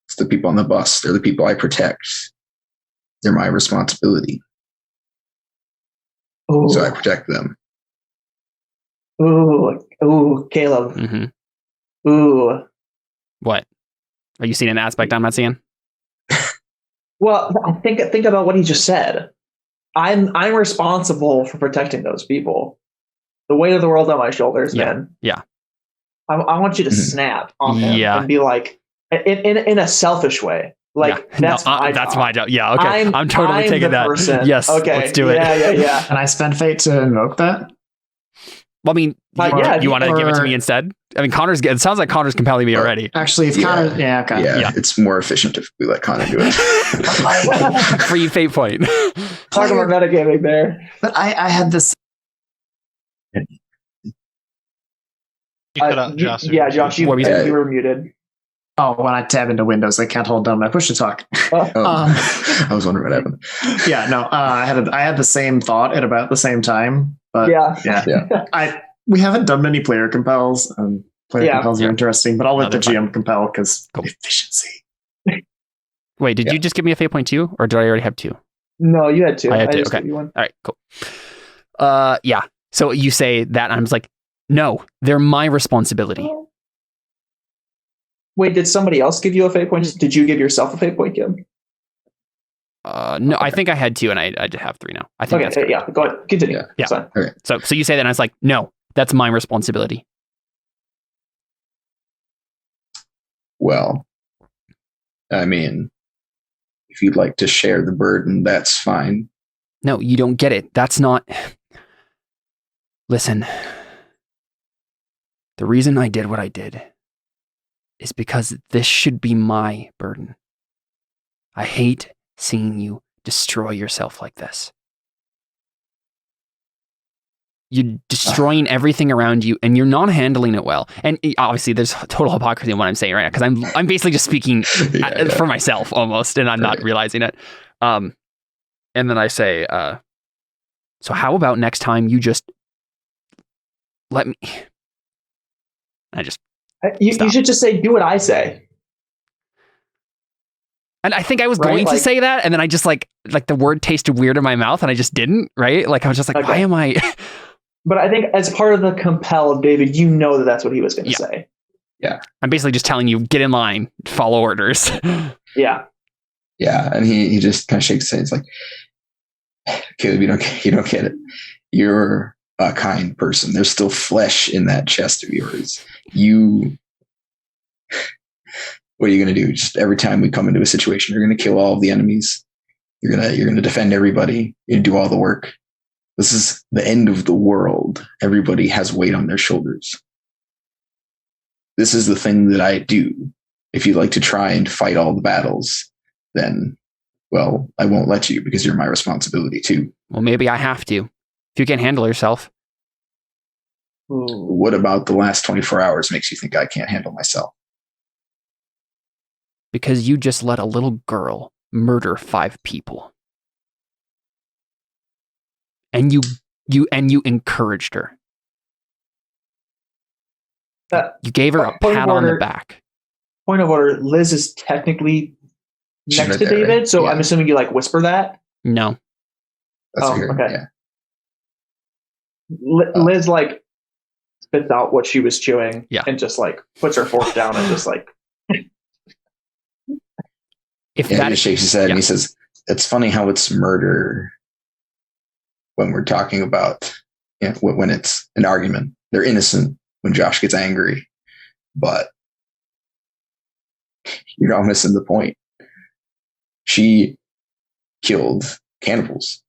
It's the people on the bus. They're the people I protect. They're my responsibility. Ooh. So I protect them. Ooh, Caleb. Mm-hmm. Ooh. What? Are you seeing an aspect I'm not seeing? Well, think about what he just said. I'm responsible for protecting those people. The weight of the world on my shoulders, man. Yeah. I want you to snap on him and be like, in a selfish way. Like, that's my job. Yeah, okay. I'm totally taking that. Person. Yes, okay. Let's do it. Yeah. Can I spend fate to invoke that? Well, I mean, you want to give it to me instead? I mean, it sounds like Connor's compelling me already. Actually, if Connor, okay. Yeah, it's more efficient if we let Connor do it. Free fate point. Talk about metagaming there. But I had this. You cut out Josh. Yeah, Josh, you were muted. Oh, when I tab into Windows, I can't hold down my push to talk. Oh, I was wondering what happened. Yeah, no, I had the same thought at about the same time, but we haven't done many player compels. Player compels are interesting, but I'll let the GM compel because efficiency. Wait, did you just give me a fate point too, or did I already have 2? No, you had 2. I had 2. just Okay. gave you one. All right. Cool. Yeah. So you say that, and I'm just like, no, they're my responsibility. Wait, did somebody else give you a fate point? Did you give yourself a fate point, Kim? No, I think I had 2, and I have 3 now. I think that's correct. Yeah. Go ahead. Continue. Yeah. Okay. So you say that, and I was like, no, that's my responsibility. Well, I mean, if you'd like to share the burden, that's fine. No, you don't get it. That's not. Listen, the reason I did what I did is because this should be my burden. I hate seeing you destroy yourself like this. You're destroying everything around you, and you're not handling it well. And obviously, there's total hypocrisy in what I'm saying right now, because I'm basically just speaking for myself almost, and I'm not realizing it. And then I say, so how about next time you just let me? I just you should just say, do what I say. And I think I was going to say that, and then I just like the word tasted weird in my mouth, and I just didn't. Right? Like I was just like, why am I? But I think as part of the compel of David, you know that's what he was going to say. Yeah. I'm basically just telling you, get in line, follow orders. Yeah. Yeah. And he just kind of shakes his head. It's like, Caleb, you don't get it. You're a kind person. There's still flesh in that chest of yours. What are you going to do? Just every time we come into a situation, you're going to kill all of the enemies. You're going to defend everybody. You do all the work. This is the end of the world. Everybody has weight on their shoulders. This is the thing that I do. If you like to try and fight all the battles, then, well, I won't let you because you're my responsibility too. Well, maybe I have to. If you can't handle yourself. What about the last 24 hours makes you think I can't handle myself? Because you just let a little girl murder 5 people. And you encouraged her. You gave her a pat on the back. Point of order, Liz is technically next to David, so I'm assuming you like whisper that? No. That's weird. Okay. Yeah. Liz like spits out what she was chewing and just like puts her fork down and just like he shakes his head and he says, it's funny how it's murder when we're talking about when it's an argument. They're innocent when Josh gets angry, but you're not missing the point. She killed cannibals.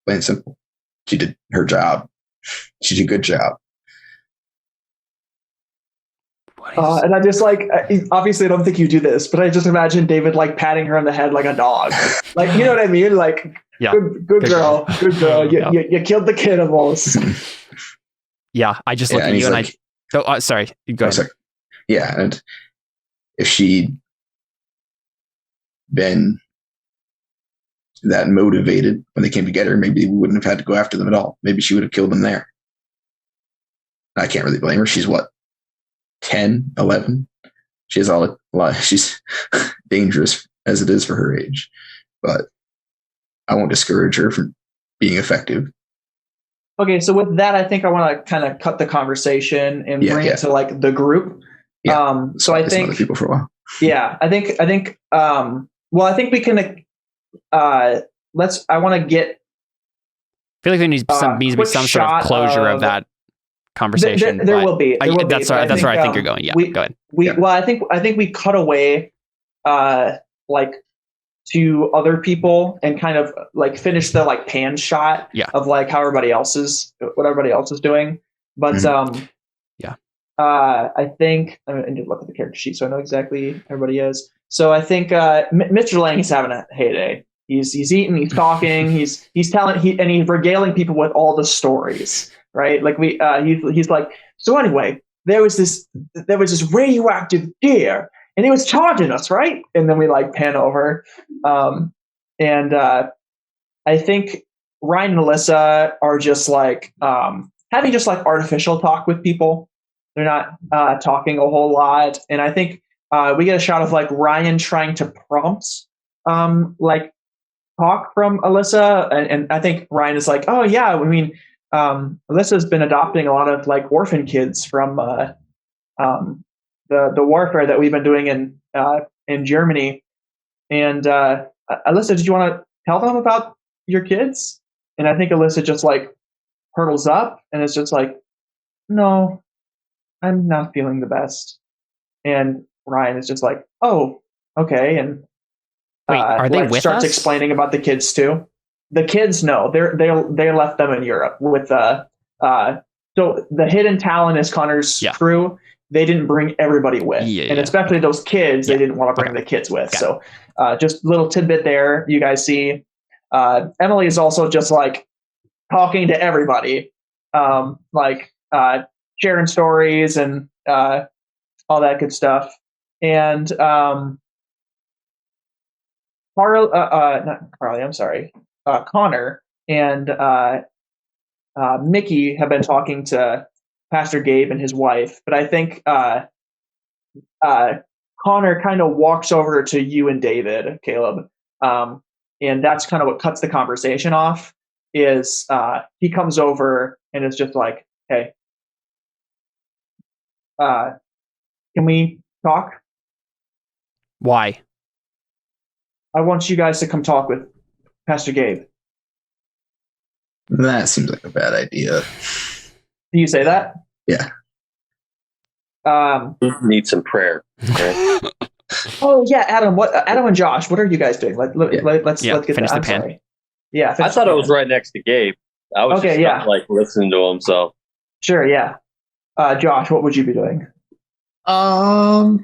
Plain and simple. She did her job. She did a good job. And I just like, obviously I don't think you do this, but I just imagine David like patting her on the head like a dog. Like, you know what I mean? Like, good girl. You killed the cannibals. Yeah, I just look at you and like, sorry, go ahead. Sorry. Yeah, and if she'd been that motivated when they came together, maybe we wouldn't have had to go after them at all. Maybe she would have killed them there. I can't really blame her. She's what? 10, 11. She has a lot. She's dangerous as it is for her age, but I won't discourage her from being effective. Okay, so with that, I think I want to kind of cut the conversation and bring it to like the group. Yeah. So I think other people for a while. Yeah, I think. Well, I think we can. I want to get. I feel like there needs to be some sort of closure of that conversation. There will be. That's where I think you're going. Yeah, go ahead. Well, I think we cut away, like to other people and kind of like finish the like pan shot of like how what everybody else is doing. But I think I need to look at the character sheet so I know exactly everybody is. So I think Mr. Lang is having a heyday. He's eating, he's talking, he's telling, he's regaling people with all the stories, right? Like he's like, so anyway, there was this radioactive deer, and he was charging us, right? And then we like pan over, and I think Ryan and Alyssa are just like having just like artificial talk with people. They're not talking a whole lot, and I think we get a shot of like Ryan trying to prompt like talk from Alyssa, and I think Ryan is like, oh yeah, I mean, Alyssa's been adopting a lot of like orphan kids from the warfare that we've been doing in Germany. And Alyssa, did you want to tell them about your kids? And I think Alyssa just like hurdles up and it's just like, no, I'm not feeling the best. And Ryan is just like, oh, okay. And Wait, are they with starts us? explaining about the kids too. The kids, no, they left them in Europe with so the hidden talent is Connor's crew. They didn't bring everybody with, and especially those kids, they didn't want to bring the kids with. So just little tidbit there. You guys see, Emily is also just like talking to everybody, like sharing stories and all that good stuff. And not Carly, I'm sorry. Connor and Mickey have been talking to Pastor Gabe and his wife, but I think Connor kind of walks over to you and David, Caleb, and that's kind of what cuts the conversation off. Is he comes over and is just like, "Hey, can we talk? Why? I want you guys to come talk with Pastor Gabe." That seems like a bad idea. Do you say that? Yeah. Need some prayer. Right? Oh yeah, Adam. Adam and Josh, what are you guys doing? Let's get finish that. the pan. Sorry. Yeah, I thought it was right next to Gabe. I was okay. just Yeah, like listening to him. So sure. Yeah, Josh, what would you be doing? I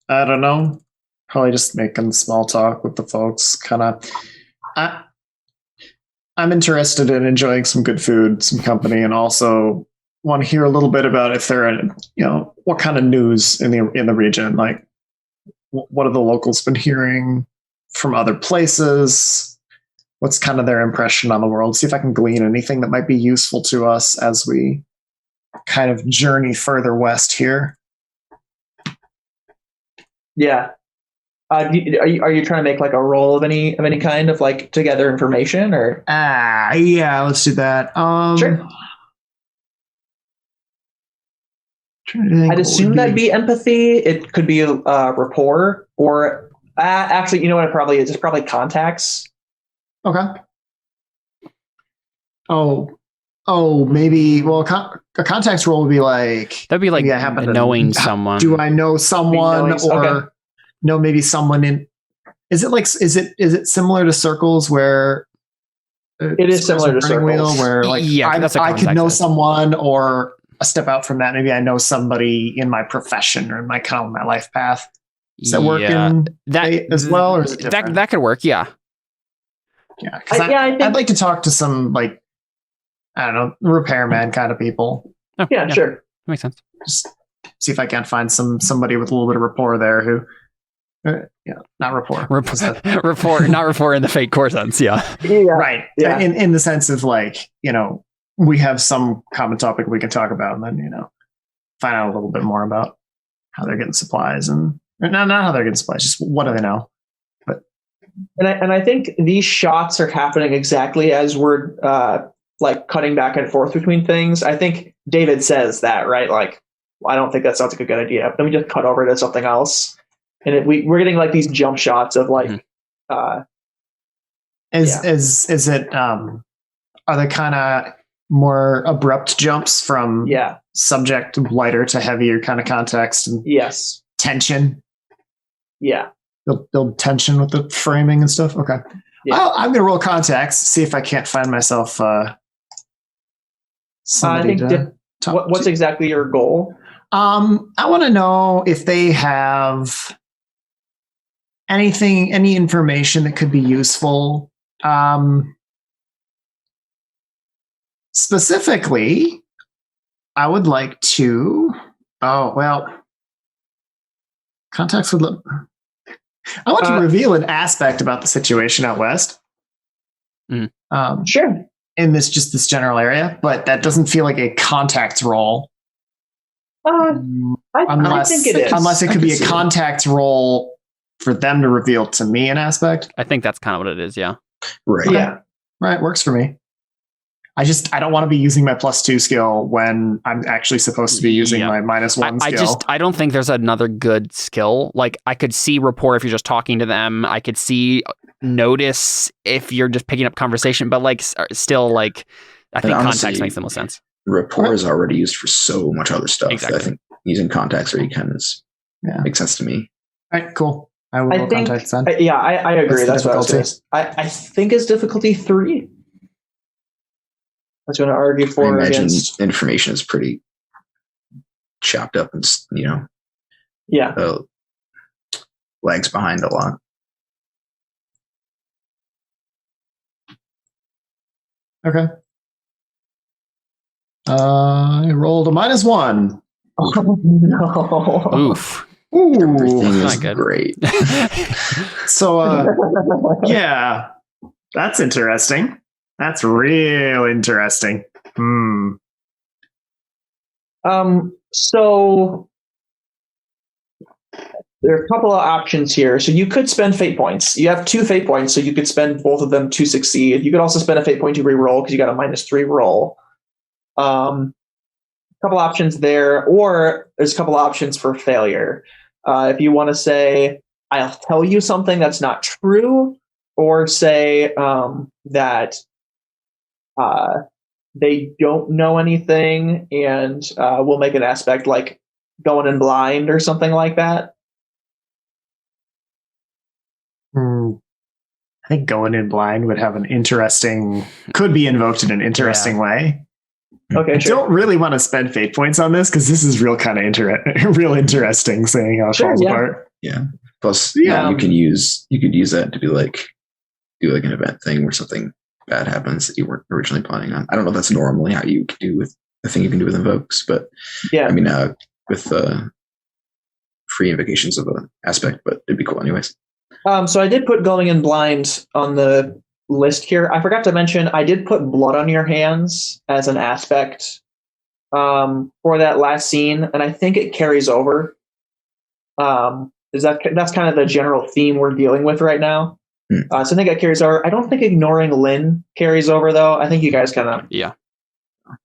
don't know. Probably just making small talk with the folks. Kind of. I'm interested in enjoying some good food, some company, and also want to hear a little bit about if there are, what kind of news in the region. Like, what have the locals been hearing from other places? What's kind of their impression on the world? See if I can glean anything that might be useful to us as we kind of journey further west here. Yeah. Are you trying to make like a roll of any kind of like to gather information or? Yeah, let's do that. Sure. I'd assume that'd be empathy. It could be rapport, or actually, you know what it probably is? It's probably contacts. Okay. Oh, maybe. Well, a contacts roll would be like that'd be like knowing someone. Do I know someone or know maybe someone in? Is it similar to circles where? It is similar to circles wheel where like I could know someone, or a step out from that, maybe I know somebody in my profession or in my kind of my life path. Does that work in that as well, or is it that could work? Yeah. Yeah, I'd like to talk to some like I don't know repairman kind of people. Oh, yeah, sure, that makes sense. Just see if I can't find somebody with a little bit of rapport there who. Not rapport. Not rapport in the fake core sense. Yeah. Right. Yeah. In the sense of like, we have some common topic we can talk about, and then, find out a little bit more about how they're getting supplies and not how they're getting supplies, just what do they know? But and I think these shots are happening exactly as we're like cutting back and forth between things. I think David says that, right? Like, I don't think that sounds like a good idea. Then we just cut over to something else. And we're getting like these jump shots of like, is it, are they kind of more abrupt jumps from subject lighter to heavier kind of context and tension? Yeah. Build tension with the framing and stuff. Okay. Yeah. I'm going to roll contacts, see if I can't find myself, somebody what's exactly your goal? I want to know if they have any information that could be useful. Specifically, I would like to. Oh well, contacts would look. I want to reveal an aspect about the situation out west. Sure. In this general area, but that doesn't feel like a contacts roll. I think it is. Unless it could be a see it. contacts roll for them to reveal to me an aspect. I think that's kind of what it is. Yeah. Right. Yeah. Right, works for me. I don't want to be using my +2 skill when I'm actually supposed to be using my -1 skill. I don't think there's another good skill. Like I could see rapport if you're just talking to them. I could see notice if you're just picking up conversation, but like still like I think honestly, context makes the most sense. Rapport is already used for so much other stuff. Exactly. I think using contacts where you can makes sense to me. All right, cool. I will roll contacts then. I agree. What's the That's what I was going to say. I think it's difficulty 3. That's going to argue I for or imagine against. information is pretty chopped up and Yeah. lags behind a lot. Okay. I rolled a -1. Oh, no. Oof. Everything not is good. great. So, yeah, that's interesting. That's real interesting. So there are a couple of options here. So you could spend fate points. You have 2 fate points, so you could spend both of them to succeed. You could also spend a fate point to re-roll because you got a -3 roll. A couple options there, or there's a couple options for failure. If you want to say, I'll tell you something that's not true, or say that they don't know anything and we'll make an aspect like going in blind or something like that. I think going in blind would have could be invoked in an interesting way. Okay, I sure. don't really want to spend fate points on this because this is real kind of real interesting, seeing how it falls apart. Yeah. Plus, you could use that to be like do like an event thing where something bad happens that you weren't originally planning on. I don't know if that's normally how you could do with the thing you can do with invokes, but yeah, I mean, with free invocations of an aspect, but it'd be cool anyways. So I did put going in blind on the list here. I forgot to mention I did put blood on your hands as an aspect for that last scene, and I think it carries over. That's kind of the general theme we're dealing with right now. So I think that carries over. I don't think ignoring Lynn carries over though. I think you guys kind of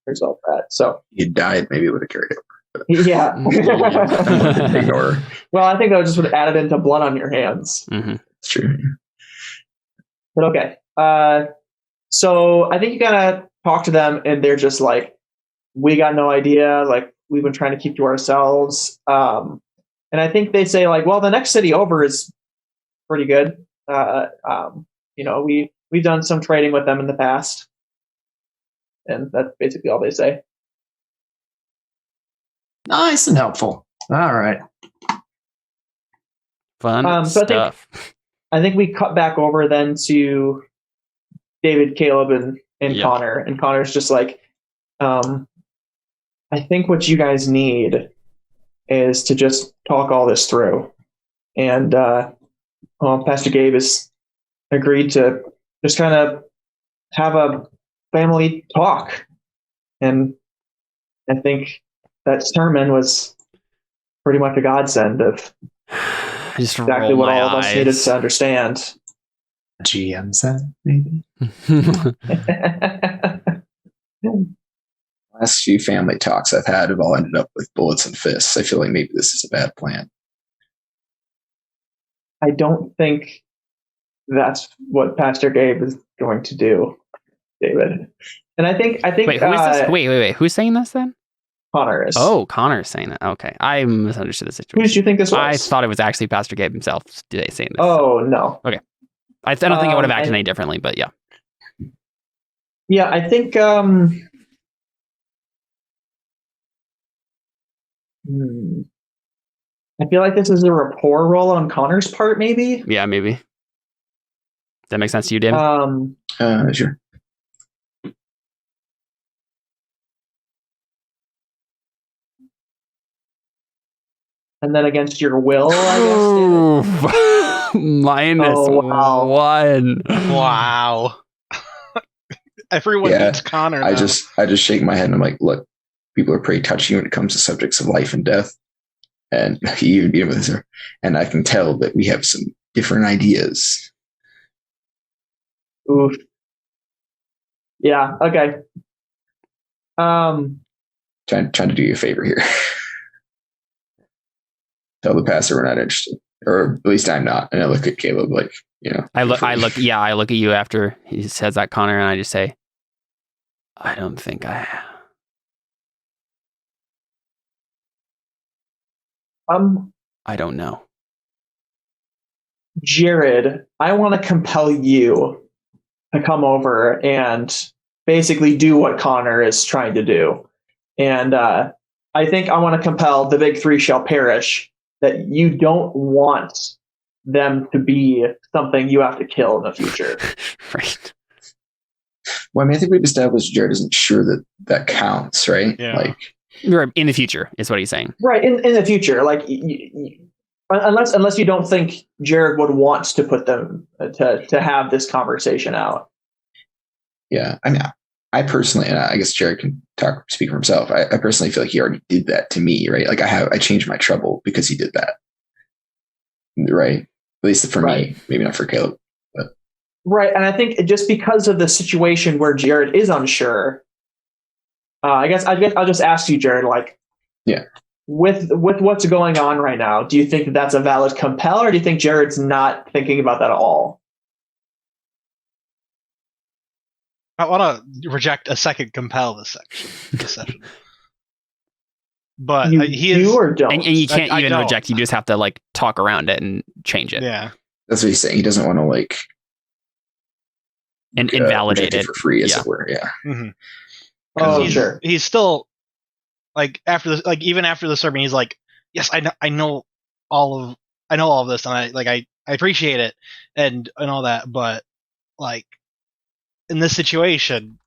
resolve that. So you died, maybe it would have carried over. Yeah. Ignore. Well, I think that just would have added into blood on your hands. Mm-hmm. It's true. But okay. So I think you gotta talk to them, and they're just like, we got no idea. Like, we've been trying to keep to ourselves. And I think they say like, well, the next city over is pretty good. We've done some trading with them in the past, and that's basically all they say. Nice and helpful. All right. Fun so stuff. I think we cut back over then to David, Caleb, and Connor. And Connor's just like, I think what you guys need is to just talk all this through. And Pastor Gabe has agreed to just kind of have a family talk. And I think that sermon was pretty much a godsend of just exactly what all of us needed to understand. GM said, maybe. Last few family talks I've had have all ended up with bullets and fists. I feel like maybe this is a bad plan. I don't think that's what Pastor Gabe is going to do, David. And I think. Wait, who is this? Wait. Who's saying this then? Connor is. Oh, Connor's saying that. Okay, I misunderstood the situation. Who did you think this was? I thought it was actually Pastor Gabe himself saying this. Oh no. Okay. I don't think I would have acted any differently, but yeah. Yeah, I think. I feel like this is a rapport roll on Connor's part, maybe. Yeah, maybe. That makes sense to you, Dan? Sure. and then against your will, I guess. Minus Oh, wow. 1. Wow. Everyone Yeah, needs Connor. I now. just shake my head and I'm like, look, people are pretty touchy when it comes to subjects of life and death, and even with this, and I can tell that we have some different ideas. Oof. Yeah. Okay. Trying to do you a favor here. Tell the pastor we're not interested, or at least I'm not. And I look at Caleb like, I look at you after he says that, Connor, and I just say, I don't think I I don't know. Jared, I want to compel you to come over and basically do what Connor is trying to do. And I think I want to compel the big three shall perish, that you don't want them to be something you have to kill in the future. Right. well, I mean, I think we've established Jared isn't sure that counts, right? Yeah. Like, Right, in the future is what he's saying. Right, in the future, like unless you don't think Jared would want to put them to have this conversation out. yeah, I mean, I personally, and I guess Jared can speak for himself. I personally feel like he already did that to me, right? Like I changed my trouble because he did that, right? At least for me, maybe not for Caleb, but right. And I think just because of the situation where Jared is unsure, I guess I'll just ask you, Jared, like, yeah, with what's going on right now, do you think that that's a valid compel, or do you think Jared's not thinking about that at all? I want to reject a second compel this session. But he is. You or don't? And you can't I even don't. reject. You just have to like talk around it and change it Yeah. that's what he's saying. He doesn't want to like and invalidate reject it for free, as Yeah. it were. Yeah. Mm-hmm. Oh, sure. He's still like even after the sermon, he's like, yes, I know all of this, and I appreciate it and all that, but like in this situation,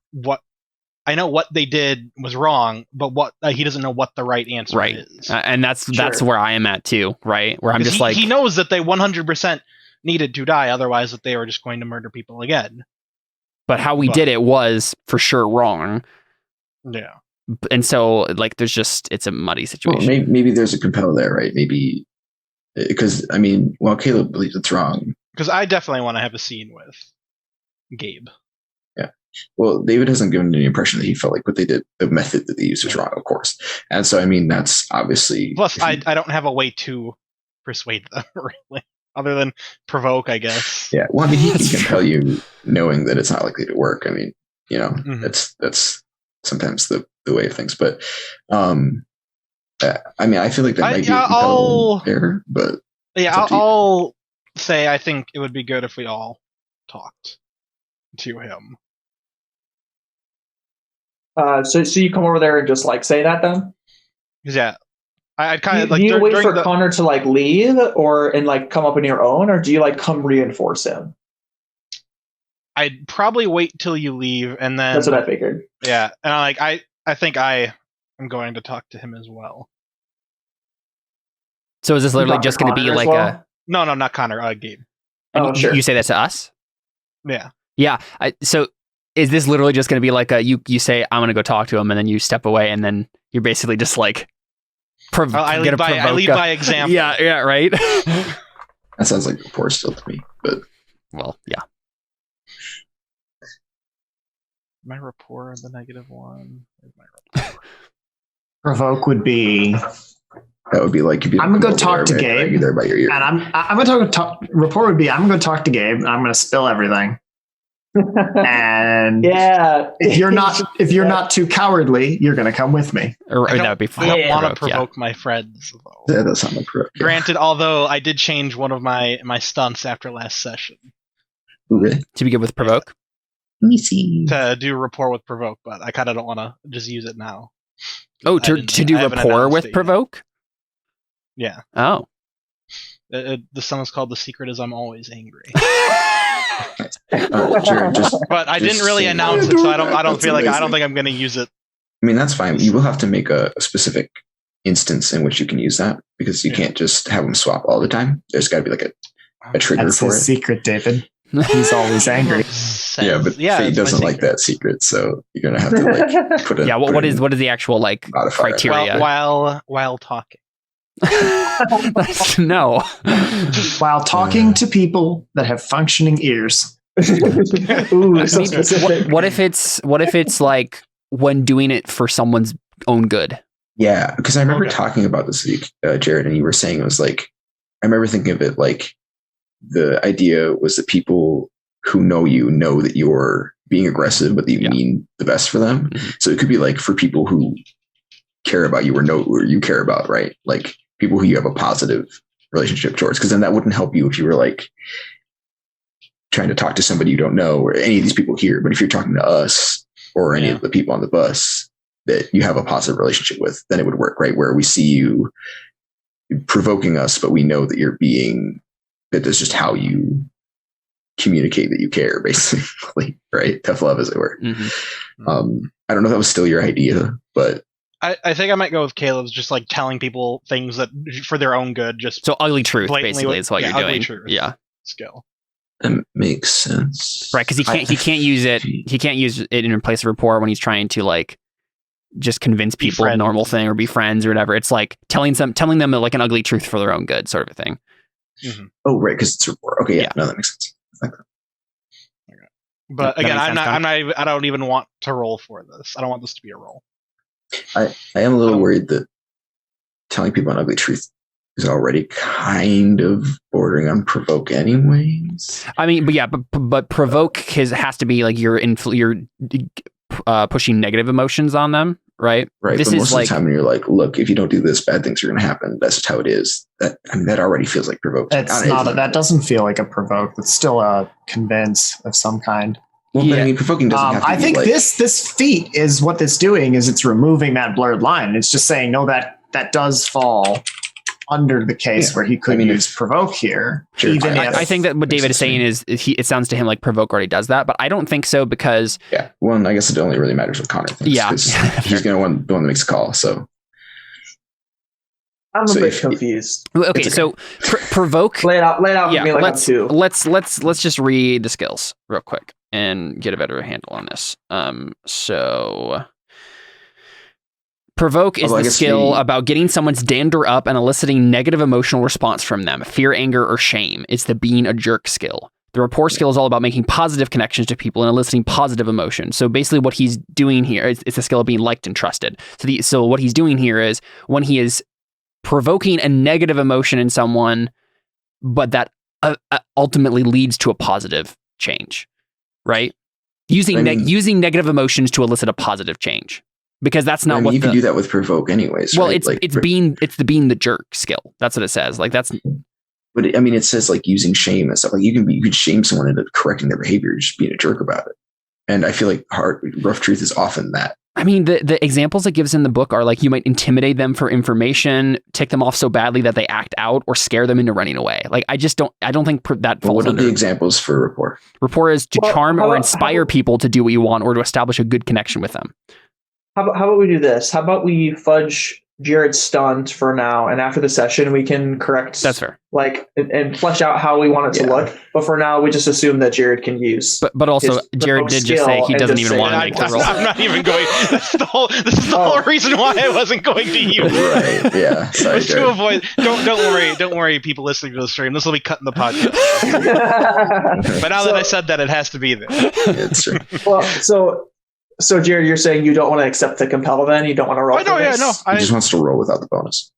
I know what they did was wrong, but what he doesn't know what the right answer right. is. And that's Sure. where I am at too, right? Where I'm just like he knows that they 100% needed to die, otherwise that they were just going to murder people again. but how we did it was for sure wrong. Yeah. And so like there's just it's a muddy Well, situation. maybe there's a compel there, right? Maybe because I mean, well, Caleb believes it's wrong. Because I definitely want to have a scene with Gabe. Yeah. Well, David hasn't given any impression that he felt like what they did, the method that they used was wrong, of course. And so, I mean, that's obviously. Plus, I don't have a way to persuade them, really, other than provoke, I guess. Yeah. Well, I mean, he can compel you knowing that it's not likely to work. I mean, Mhm. that's sometimes the way of things. But, I mean, I feel like that might be a compel there, but. Yeah, I'll say I think it would be good if we all talked to him. So you come over there and just like say that then? 'Cause, yeah, I'd kind of Do like you wait for the, Connor to like leave and like come up on your own, or do you like come reinforce him? I'd probably wait till you leave, and then That's what I figured. yeah, and I think I am going to talk to him as well. So is this literally Talk just to going to be Connor as like well? No, not Connor. Gabe. Oh, sure. you say that to us? Yeah. Yeah. So is this literally just going to be like you say, I'm going to go talk to him, and then you step away, and then you're basically just like, I lead by example. Yeah, right. That sounds like rapport still to me, but. Well, yeah. My rapport the negative one. Where's my rapport? Provoke would be. That would be like if you. I'm gonna go talk to Gabe. You're there by your ear. And I'm gonna talk. Report would be I'm gonna talk to Gabe. And I'm gonna spill everything. And Yeah. if you're not too cowardly, you're gonna come with me. Or I that would be I fun. don't want to Provoke, yeah. provoke my friends, though. Yeah, that's not my pro. Granted, although I did change one of my stunts after last session Really? To be good with provoke. Let me see. to do rapport with provoke, but I kind of don't want to just use it now. Oh, I to didn't- do I haven't rapport announced with it yet. provoke. Yeah, Oh. the song is called "The Secret Is I'm Always Angry," Jared, but I didn't really say announce that. it, so I don't That's feel like I don't amazing. think I'm going to use it. I mean, that's fine. You will have to make a specific instance in which you can use that, because you can't just have them swap all the time. There's got to be like a trigger That's for his it. secret, David. He's always angry. Yeah, but Fate doesn't like that secret, so you're gonna have to like put a what is the actual like modifier. criteria? While talking. No. While talking to people that have functioning ears. Ooh, so specific. What if it's like when doing it for someone's own good? Yeah, because I remember talking about this, Jared, and you were saying it was like, I remember thinking of it like the idea was that people who know you know that you're being aggressive, but that you mean the best for them. Mm-hmm. So it could be like for people who care about you or know who you care about, right? Like people who you have a positive relationship towards, because then that wouldn't help you if you were like trying to talk to somebody you don't know or any of these people here. But if you're talking to us or any of the people on the bus that you have a positive relationship with, then it would work, right? Where we see you provoking us, but we know that you're being, that that's just how you communicate that you care, basically, right? Tough love, as it were. Mm-hmm. I don't know if that was still your idea, but I think I might go with Caleb's, just like telling people things that for their own good. Just so ugly truth, basically, is what you're doing. Truth skill. That makes sense, right? Because he can't use it. He can't use it in place of rapport when he's trying to like just convince people a normal thing or be friends or whatever. It's like telling them like an ugly truth for their own good, sort of a thing. Mm-hmm. Oh, right, because it's rapport. Okay, yeah, no, that makes sense. Okay. But again, I don't even want to roll for this. I don't want this to be a roll. I am a little worried that telling people an ugly truth is already kind of bordering on provoke anyways. I mean, but provoke has to be like you're pushing negative emotions on them, right? Right. This but is most like, of the time when you're like, look, if you don't do this, bad things are going to happen. That's just how it is. That already feels like provoke. That doesn't feel like a provoke. It's still a convince of some kind. Well, but I mean, provoking doesn't have to I think this feat is what it's doing is it's removing that blurred line. It's just saying, no, that does fall under the case where he could use provoke here. Sure. Even I think that what David is saying is it sounds to him like provoke already does that, but I don't think so because I guess it only really matters what Connor thinks. Yeah, he's going to want the one that makes a call. So I'm a bit confused. Okay, so provoke. lay it out for me like I'm two. Let's just read the skills real quick and get a better handle on this. So provoke is the skill about getting someone's dander up and eliciting negative emotional response from them, fear, anger, or shame. It's the being a jerk skill. The rapport skill is all about making positive connections to people and eliciting positive emotion. So basically what he's doing here is it's a skill of being liked and trusted. So what he's doing here is when he is provoking a negative emotion in someone, but that ultimately leads to a positive change, right? Using negative emotions to elicit a positive change. Because that's not you can do that with provoke anyways. Well, right? it's the being the jerk skill. That's what it says. Like that's. But it says like using shame and stuff. Like you could shame someone into correcting their behavior, just being a jerk about it. And I feel like rough truth is often that. I mean, the examples it gives in the book are like you might intimidate them for information, tick them off so badly that they act out, or scare them into running away. Like I don't think that falls what are under. the examples for rapport? Rapport is to charm or inspire people to do what you want or to establish a good connection with them. How about we do this? How about we fudge Jared's stunt for now, and after the session we can correct. That's fair. Like and flesh out how we want it to look. But for now, we just assume that Jared can use. But also, Jared did just say he doesn't even want to make the roll. I'm not even going. This is the whole reason why I wasn't going to use it. Right. Yeah. Sorry, to avoid. Don't worry, people listening to the stream. This will be cut in the podcast. But now that I said that, it has to be there. It's true. Well, So Jared, you're saying you don't want to accept the compel then? You don't want to roll? He just wants to roll without the bonus.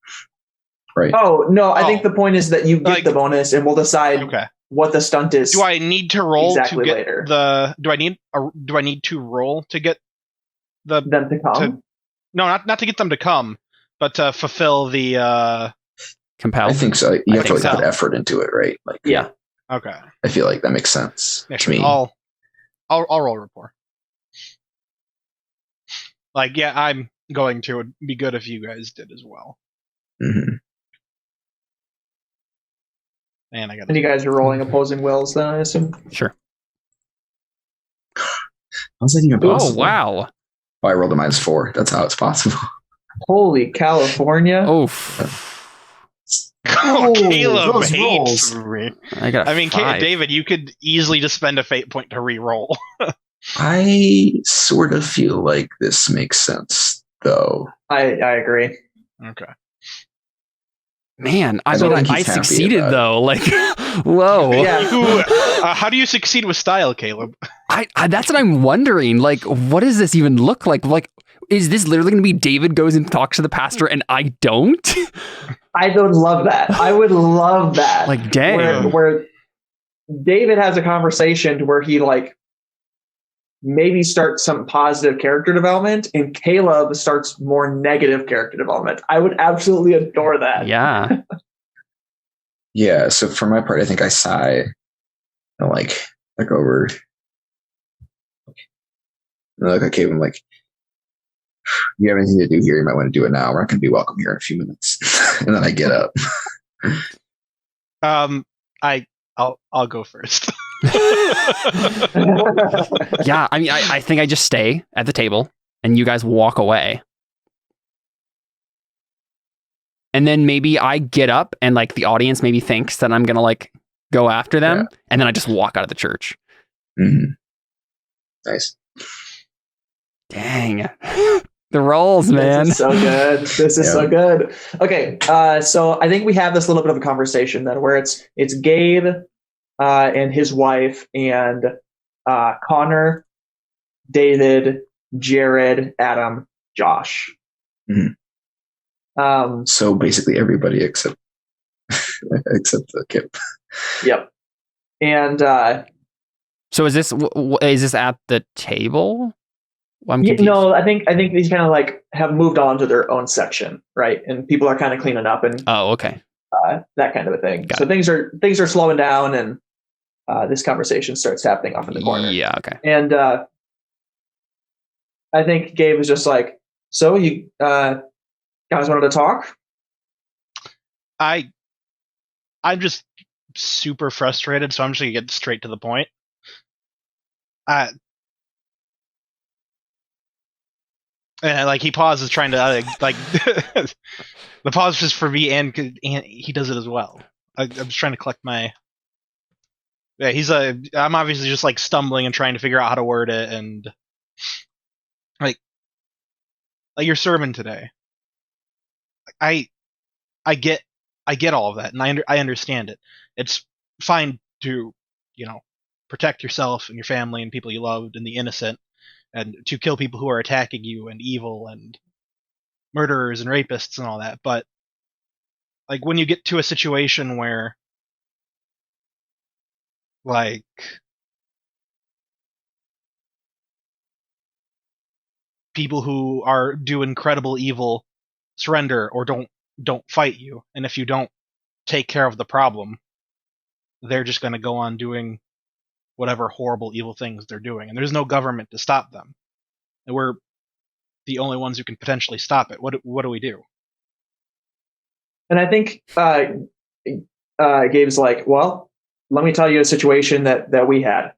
Right. Oh, no, I think the point is that you get the bonus and we'll decide what the stunt is. Do I need to roll exactly to get later. do I need to roll to get them to come? No, not to get them to come, but to fulfill the compel. I think so. You have to put effort into it, right? Like yeah. Okay. I feel like that makes sense to me. I'll roll rapport. Like, yeah, I'm going to. It'd be good if you guys did as well. Mm-hmm. And you guys are rolling opposing wills then, I assume? Sure. How's that even possible? Oh, wow. I rolled a -4. That's how it's possible. Holy California! Oh, Caleb those hates rolls. me. I got. I mean, 5. David, you could easily just spend a fate point to re-roll. I sort of feel like this makes sense, though. I agree. Okay. Man, I don't mean, think I he's happy succeeded about it. though. Like, whoa. Yeah. How do you succeed with style, Caleb? I that's what I'm wondering. Like, what does this even look like? Like, is this literally going to be David goes and talks to the pastor and I don't? I would love that. I would love that. Like, dang. Where David has a conversation where he like maybe starts some positive character development and Caleb starts more negative character development. I would absolutely adore that. Yeah. Yeah, so for my part, I think I sigh and like look over. And I look at Caleb, I'm like, you have anything to do here? You might want to do it now. We're not going to be welcome here in a few minutes. And then I get up. I'll go first. Yeah. I mean, I think I just stay at the table and you guys walk away. And then maybe I get up and like the audience maybe thinks that I'm going to like go after them. Yeah. And then I just walk out of the church. Mm-hmm. Nice. Dang. The rolls, man. This is so good. This is so good. Okay, so I think we have this little bit of a conversation then where it's Gabe and his wife and Connor, David, Jared, Adam, Josh. Mm-hmm. So basically everybody except Kip. Yep. And so is this at the table? I'm confused. no, I think these kind of like have moved on to their own section, right? And people are kind of cleaning up and okay. That kind of a thing. Got so things are slowing down, and this conversation starts happening off in the corner. Yeah. Okay. And I think Gabe was just like, "So you guys wanted to talk?" I'm just super frustrated, so I'm just gonna get straight to the point. And like he pauses, trying to like the pause is for me, and he does it as well. I'm just trying to collect my. Yeah, I'm obviously just like stumbling and trying to figure out how to word it, and like your sermon today. I get all of that, and I understand it. It's fine to protect yourself and your family and people you loved and the innocent, and to kill people who are attacking you and evil and murderers and rapists and all that. But like when you get to a situation where like people who do incredible evil surrender or don't fight you, and if you don't take care of the problem, they're just going to go on doing whatever horrible evil things they're doing, and there's no government to stop them, and we're the only ones who can potentially stop it. What do we do? And I think Gabe's like, "Well, let me tell you a situation that we had.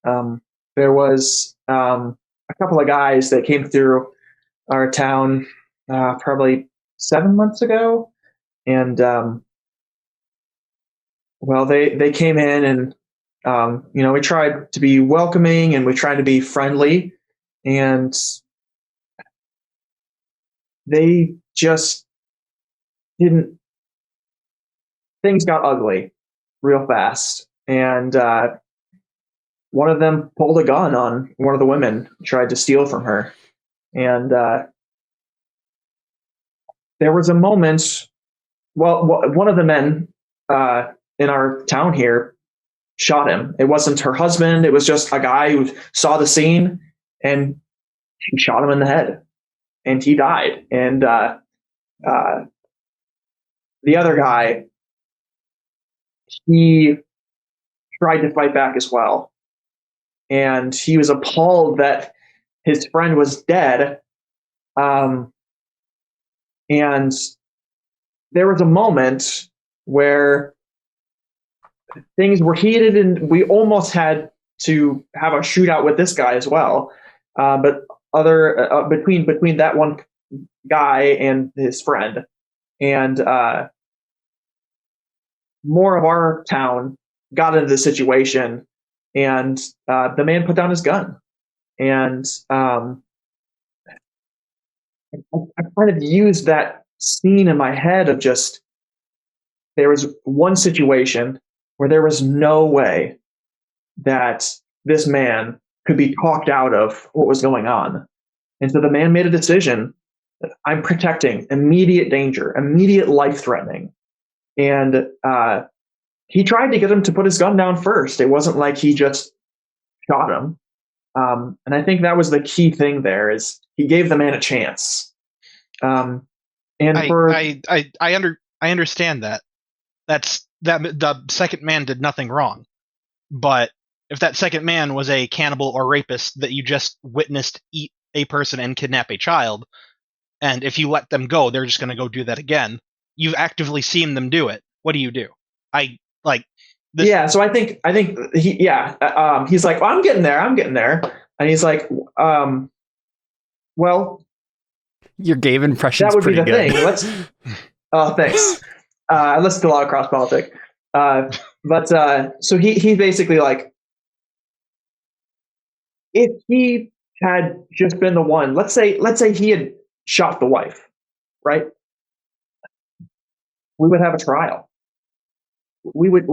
There was a couple of guys that came through our town probably 7 months ago, and well, they came in and we tried to be welcoming and we tried to be friendly, and they just didn't. Things got ugly real fast, and one of them pulled a gun on one of the women, tried to steal from her, and there was a moment. Well, one of the men in our town here shot him. It wasn't her husband. It was just a guy who saw the scene and he shot him in the head, and he died. And the other guy, he tried to fight back as well, and he was appalled that his friend was dead. And there was a moment where things were heated, and we almost had to have a shootout with this guy as well. But between that one guy and his friend, and more of our town got into the situation, and the man put down his gun, and I kind of used that scene in my head of just there was one situation where there was no way that this man could be talked out of what was going on. And so the man made a decision that I'm protecting immediate danger, immediate life threatening. And he tried to get him to put his gun down first. It wasn't like he just shot him. And I think that was the key thing there is he gave the man a chance. And I understand that. That's the second man did nothing wrong. But if that second man was a cannibal or rapist that you just witnessed eat a person and kidnap a child, and if you let them go, they're just going to go do that again. You've actively seen them do it. What do you do? So I think he's like, well, I'm getting there. And he's like, well, your Gabe impression that would be the good. thing. Thanks. I listen to a lot of cross politic. So he basically like, if he had just been the one, let's say he had shot the wife, right? We would have a trial. We would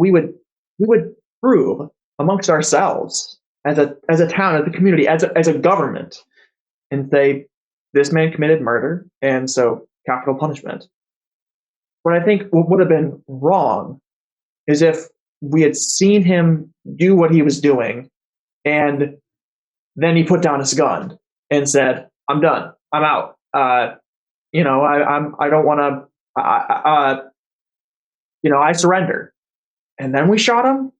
prove amongst ourselves as a town, as a community, as a government, and say this man committed murder, and so capital punishment. What I think would have been wrong is if we had seen him do what he was doing, and then he put down his gun and said, "I'm done. I'm out. I don't want to. I surrender." And then we shot him.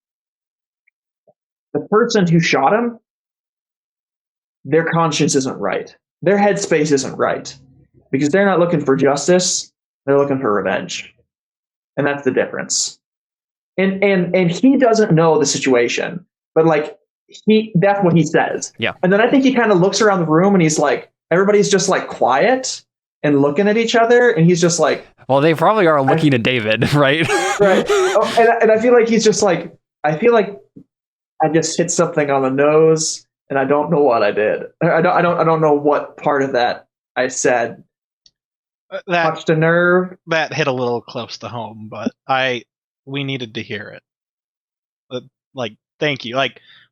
The person who shot him, their conscience isn't right. Their headspace isn't right because they're not looking for justice. They're looking for revenge, and that's the difference. And he doesn't know the situation, but like that's what he says. Yeah. And then I think he kind of looks around the room and he's like, everybody's just like quiet and looking at each other, and he's just like, well, they probably are looking at David, right? Right. And I feel like he's just like, I feel like I just hit something on the nose, and I don't know what I did. I don't know what part of that I said. That touched a nerve. That hit a little close to home, but we needed to hear it. Thank you.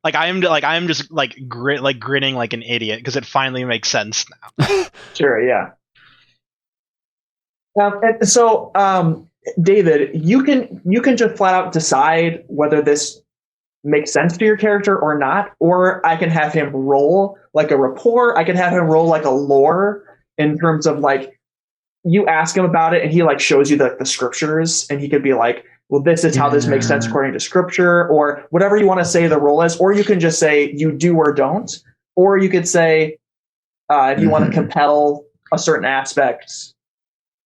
I'm just grinning like an idiot because it finally makes sense now. Sure. Yeah. And so, David, you can just flat out decide whether this makes sense to your character or not, or I can have him roll like a rapport. I can have him roll like a lore in terms of like you ask him about it and he like shows you the scriptures, and he could be like, well, this is how this makes sense according to scripture, or whatever you want to say the role is, or you can just say you do or don't, or you could say if you want to compel a certain aspect.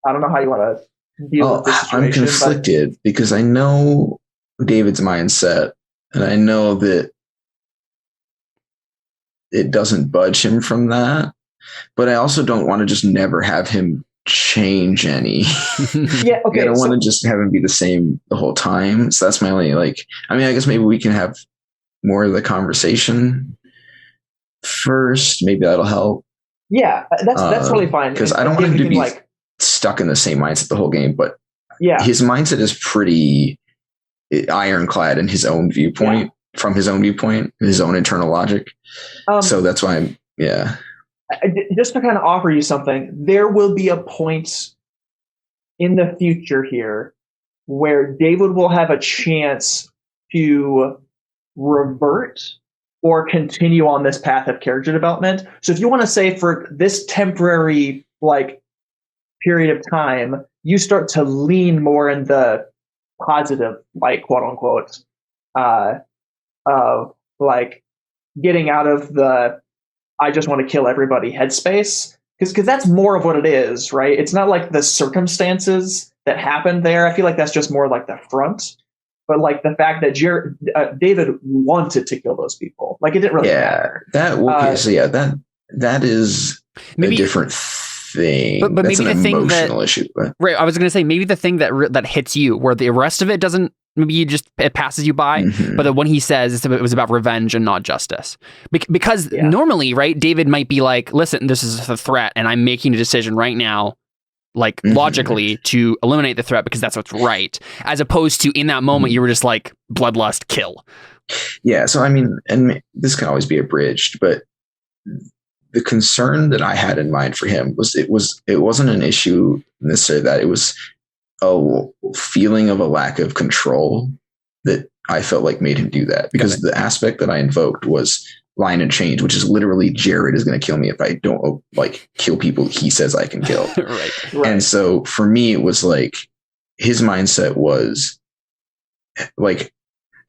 I don't know how you want to deal with this situation. I'm conflicted because I know David's mindset, and I know that it doesn't budge him from that, but I also don't want to just never have him change any. Yeah, okay. I don't want to just have him be the same the whole time. So that's my only I guess maybe we can have more of the conversation first. Maybe that'll help. Yeah, that's totally fine. Because I don't want him to be stuck in the same mindset the whole game, but yeah, his mindset is pretty ironclad in his own viewpoint, from his own viewpoint, his own internal logic. So that's why just to kind of offer you something, there will be a point in the future here where David will have a chance to revert or continue on this path of character development. So if you want to say for this temporary period of time, you start to lean more in the positive, quote unquote, of getting out of the I just want to kill everybody headspace, because that's more of what it is, right? It's not like the circumstances that happened there. I feel like that's just more like the front, but the fact that David wanted to kill those people, it didn't really matter. That is maybe a different thing. But That's maybe an the thing that- emotional issue. But Right. I was going to say maybe the thing that hits you, where the rest of it doesn't. Maybe it passes you by. Mhm. But when he says it was about revenge and not justice, because Yeah. normally, right, David might be like, "Listen, this is a threat, and I'm making a decision right now." Like Mhm. logically to eliminate the threat because that's what's right, as opposed to in that moment you were just like bloodlust, kill. Yeah, so I mean, and this can always be abridged, but the concern that I had in mind for him was it wasn't an issue necessarily that it was a feeling of a lack of control that I felt like made him do that, because the aspect that I invoked was line and change, which is literally Jared is going to kill me if I don't like kill people he says I can kill. Right. And so for me, it was like his mindset was like,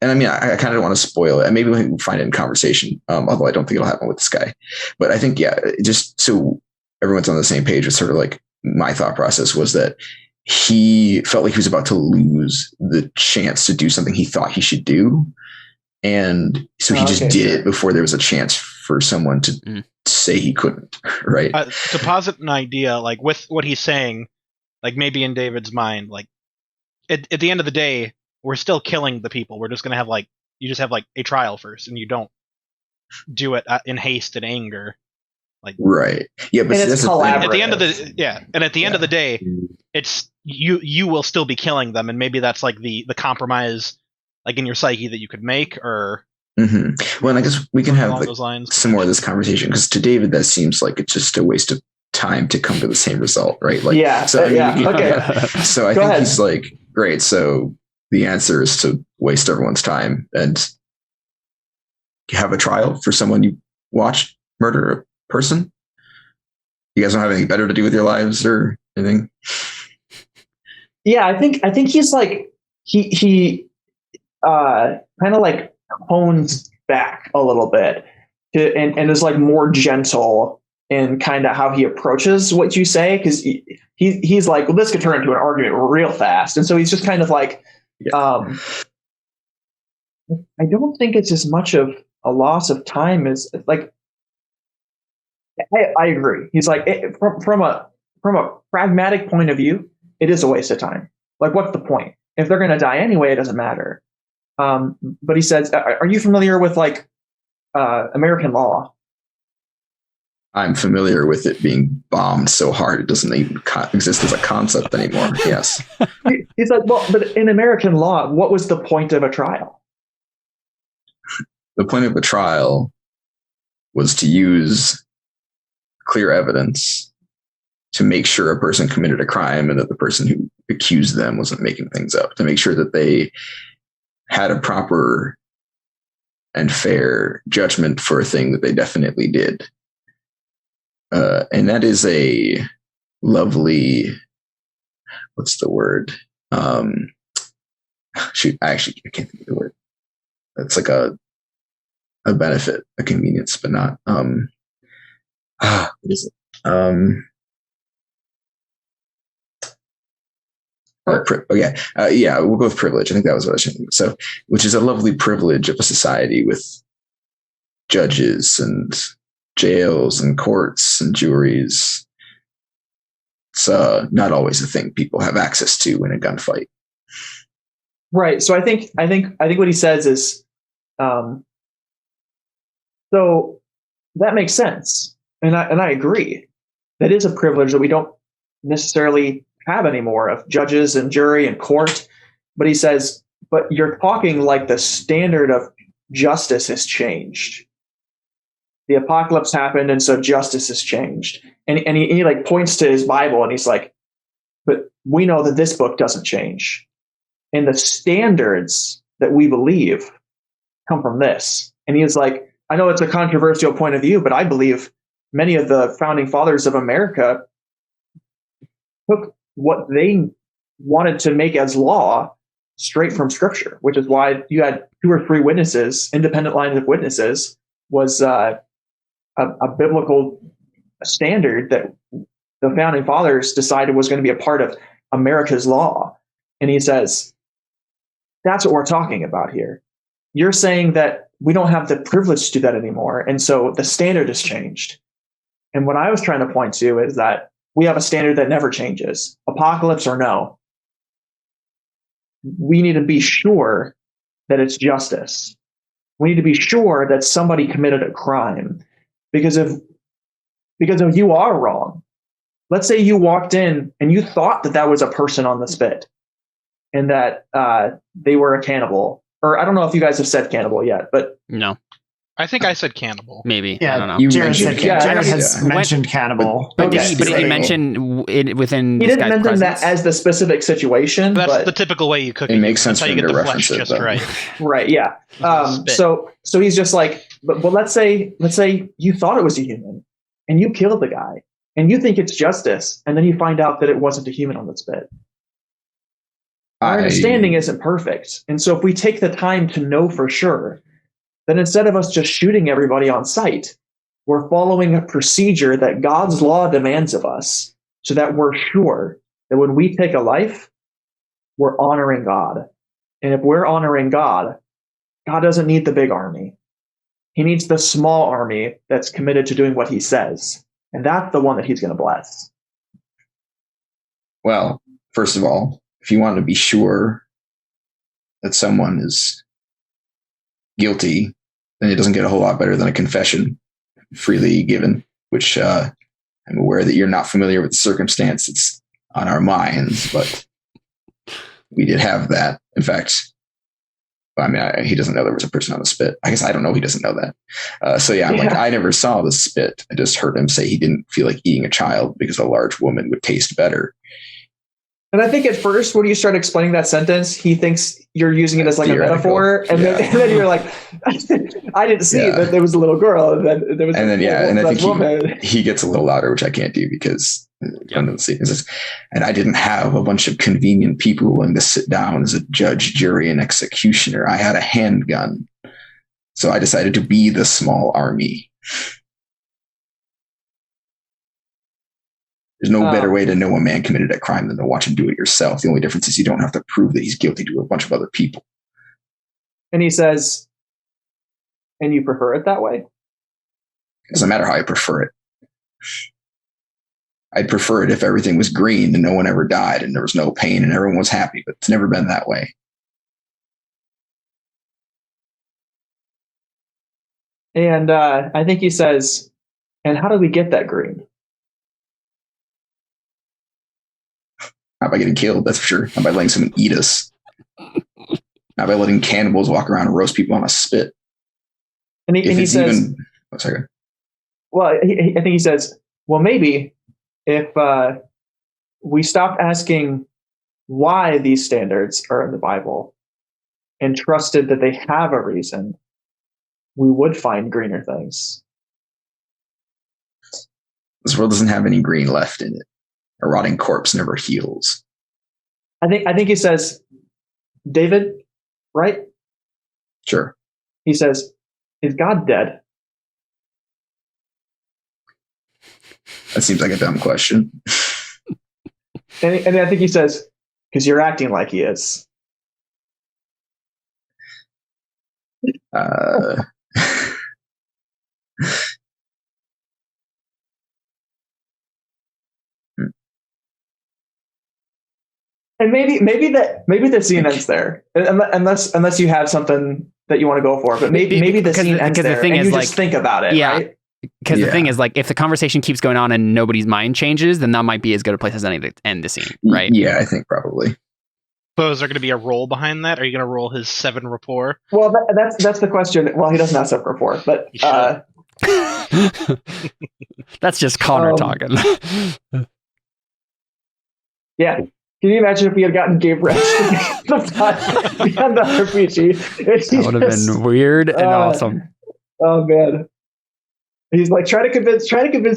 and I mean, I kind of don't want to spoil it. And maybe we can find it in conversation, although I don't think it'll happen with this guy. But I think, yeah, just so everyone's on the same page with sort of like my thought process was that he felt like he was about to lose the chance to do something he thought he should do. And so he just did it before there was a chance for someone to say he couldn't, right? To posit an idea, like with what he's saying, like maybe in David's mind, like at the end of the day, we're still killing the people. We're just going to have like, you just have like a trial first, and you don't do it in haste and anger. Like, right. Yeah, but And it's collaborative. at the end of the and at the end of the day, it's you will still be killing them, and maybe that's like the compromise, like in your psyche, that you could make, or well, and I guess we can have along like those lines. some more of this conversation, because to David that seems like it's just a waste of time to come to the same result, right? Like, Yeah. So I mean, Yeah. Okay. So I Go think ahead. he's like, great. So the answer is to waste everyone's time and have a trial for someone you watch murder a person. You guys don't have anything better to do with your lives or anything? Yeah, I think he's like he kind of like hones back a little bit and is like more gentle in kind of how he approaches what you say, because he's like, well, this could turn into an argument real fast, and so he's just kind of like, I don't think it's as much of a loss of time as like. I agree. He's like, from a pragmatic point of view, it is a waste of time. Like, what's the point? If they're going to die anyway, it doesn't matter. But he says, are you familiar with like American law? I'm familiar with it being bombed so hard it doesn't even exist as a concept anymore. Yes. He's like, well, but in American law, what was the point of a trial? The point of a trial was to use clear evidence to make sure a person committed a crime and that the person who accused them wasn't making things up, to make sure that they had a proper and fair judgment for a thing that they definitely did. And that is a lovely, what's the word? Shoot, I can't think of the word. It's like a benefit, a convenience, but not, what is it? Yeah, we'll go with privilege. I think that was what I was thinking. So, which is a lovely privilege of a society with judges and jails and courts and juries. It's not always a thing people have access to in a gunfight. Right. So I think what he says is, so that makes sense, and I agree. That is a privilege that we don't necessarily have anymore, of judges and jury and court. But he says, but you're talking like the standard of justice has changed. The apocalypse happened, and so justice has changed. And he like points to his Bible, and he's like, but we know that this book doesn't change. And the standards that we believe come from this. And he is like, I know it's a controversial point of view, but I believe many of the founding fathers of America took what they wanted to make as law straight from Scripture, which is why you had 2 or 3 witnesses, independent lines of witnesses, was a biblical standard that the founding fathers decided was going to be a part of America's law. And he says, that's what we're talking about here. You're saying that we don't have the privilege to do that anymore, and so the standard has changed. And what I was trying to point to is that we have a standard that never changes. Apocalypse or no, we need to be sure that it's justice. We need to be sure that somebody committed a crime. Because if you are wrong, let's say you walked in and you thought that was a person on the spit and that they were a cannibal. Or I don't know if you guys have said cannibal yet, but No, I think I said cannibal. maybe. Yeah, I don't know. You Jared mentioned- said Yeah, Jared I- has mentioned cannibal. But Okay. did he mention it within he this didn't guy's mention presence? that as the specific situation. That's but the typical way you cook It makes sense That's how for you him get to the flesh reference it, just though. right. right, yeah. Spit. So he's just like, but let's say you thought it was a human and you killed the guy and you think it's justice, and then you find out that it wasn't a human on the spit. Our understanding isn't perfect. And so if we take the time to know for sure, then instead of us just shooting everybody on sight, we're following a procedure that God's law demands of us so that we're sure that when we take a life, we're honoring God. And if we're honoring God, God doesn't need the big army. He needs the small army that's committed to doing what he says. And that's the one that he's going to bless. Well, first of all, if you want to be sure that someone is guilty, then it doesn't get a whole lot better than a confession freely given, which I'm aware that you're not familiar with the circumstance. It's on our minds, but we did have that. In fact, I mean, he doesn't know there was a person on the spit. I guess I don't know. He doesn't know that. So yeah, I'm like, I never saw the spit. I just heard him say he didn't feel like eating a child because a large woman would taste better. And I think at first, when you start explaining that sentence, he thinks you're using it as like a metaphor, and then you're like, "I didn't see that there was a little girl, and then there was." And then and I think woman. he gets a little louder, which I can't do because and I didn't have a bunch of convenient people willing to sit down as a judge, jury, and executioner. I had a handgun, so I decided to be the small army. There's no better way to know a man committed a crime than to watch him do it yourself. The only difference is you don't have to prove that he's guilty to a bunch of other people. And he says, and you prefer it that way? It doesn't matter how I prefer it. I'd prefer it if everything was green and no one ever died and there was no pain and everyone was happy, but it's never been that way. And I think he says, and how do we get that green? Not by getting killed, that's for sure. Not by letting someone eat us. Not by letting cannibals walk around and roast people on a spit. And he says, sorry. Well, I think he says, well, maybe if we stopped asking why these standards are in the Bible and trusted that they have a reason, we would find greener things. This world doesn't have any green left in it. A rotting corpse never heals. I think he says, David, right? Sure. He says, is God dead? That seems like a dumb question. And I think he says, because you're acting like he is. And maybe the scene ends there, unless you have something that you want to go for. But maybe the scene ends there, and you just think about it, right? Because the thing is, like, if the conversation keeps going on and nobody's mind changes, then that might be as good a place as any to end the scene, right? Yeah, I think probably. So is there going to be a roll behind that? Are you going to roll his 7 rapport? Well, that's the question. Well, he doesn't have 7 rapport, but that's just Connor talking. Yeah. Can you imagine if we had gotten Gabe Resch beyond the RPG? That would have been weird and awesome. Oh man. He's like trying to convince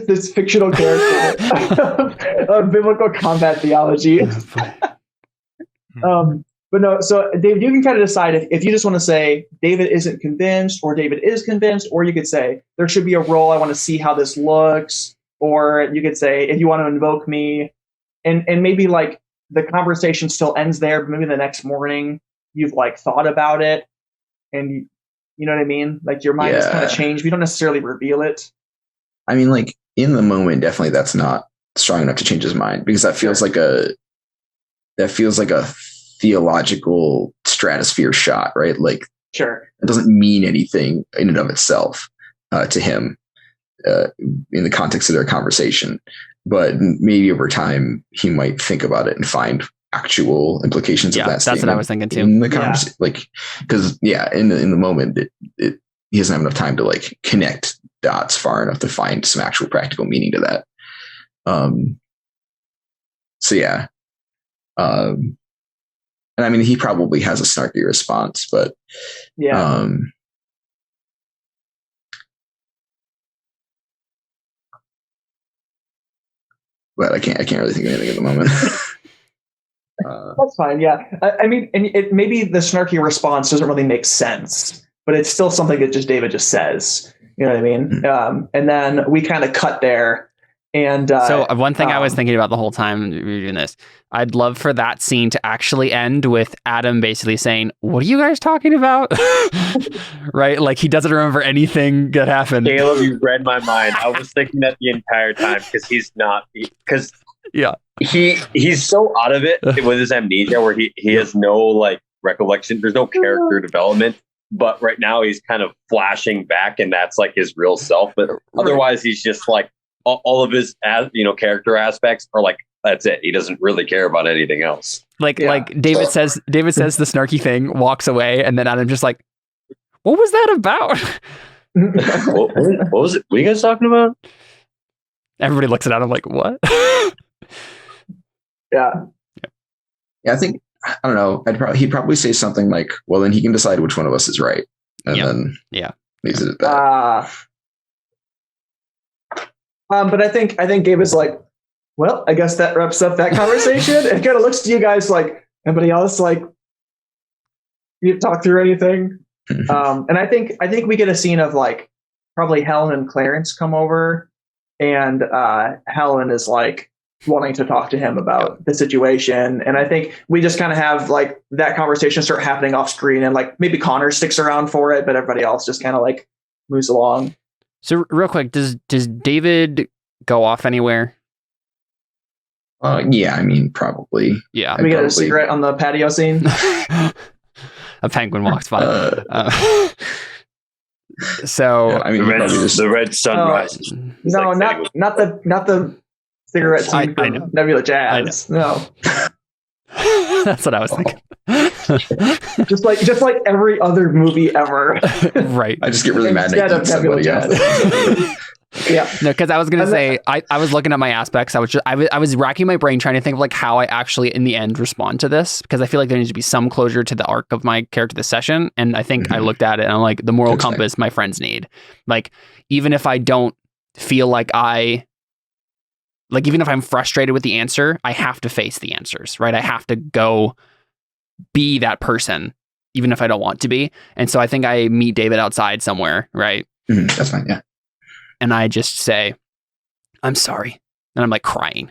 this fictional character of biblical combat theology. But no, so David, you can kind of decide if you just want to say David isn't convinced or David is convinced, or you could say there should be a roll. I want to see how this looks. Or you could say if you want to invoke me, and maybe like the conversation still ends there, but maybe the next morning you've like thought about it, and you know what I mean? Like your mind has kind of changed. We don't necessarily reveal it. I mean, like in the moment, definitely that's not strong enough to change his mind, because that feels like a theological stratosphere shot, right? Like, Sure. it doesn't mean anything in and of itself to him in the context of their conversation, but maybe over time he might think about it and find actual implications of that. That's what I was thinking too. In the conversation, like, because in the moment, he doesn't have enough time to like connect dots far enough to find some actual practical meaning to that. So yeah. And I mean, he probably has a snarky response, but but I can't really think of anything at the moment. That's fine. Yeah. I mean, and maybe the snarky response doesn't really make sense, but it's still something that David just says. You know what I mean? And then we kind of cut there. And so one thing I was thinking about the whole time we were doing this, I'd love for that scene to actually end with Adam basically saying, "What are you guys talking about?" Right? Like, he doesn't remember anything that happened. Caleb, you read my mind. I was thinking that the entire time, because he's so out of it with his amnesia, where he has no like recollection. There's no character development. But right now he's kind of flashing back, and that's like his real self. But otherwise, he's just like all of his character aspects are like, that's it. He doesn't really care about anything else. Like David says the snarky thing, walks away, and then Adam just like, what was that about? what was it? What are you guys talking about? Everybody looks at Adam like, what? Yeah, I think, I don't know. He'd probably say something like, well, then he can decide which one of us is right. And then leaves it at that. But I think Gabe is like, well, I guess that wraps up that conversation. It kind of looks to you guys like, anybody else like, you talk through anything? And I think we get a scene of like probably Helen and Clarence come over, and Helen is like wanting to talk to him about the situation. And I think we just kind of have like that conversation start happening off screen, and like maybe Connor sticks around for it, but everybody else just kind of like moves along. So real quick, does David go off anywhere? Yeah, I mean, probably. Yeah. We get a cigarette on the patio scene. A penguin walks by. So yeah, I mean, the red sun rises. No, like not the cigarette scene from Nebula Jazz. No. That's what I was thinking. just like every other movie ever. Right. I just get really mad at somebody else. Yeah. No, because I was gonna say I was looking at my aspects. I was racking my brain trying to think of like how I actually in the end respond to this, because I feel like there needs to be some closure to the arc of my character this session. And I think I looked at it and I'm like, the moral compass my friends need. Like, even if I don't feel like even if I'm frustrated with the answer, I have to face the answers, right? I have to go be that person, even if I don't want to be. And so I think I meet David outside somewhere, right? That's fine, yeah. And I just say, I'm sorry. And I'm like crying.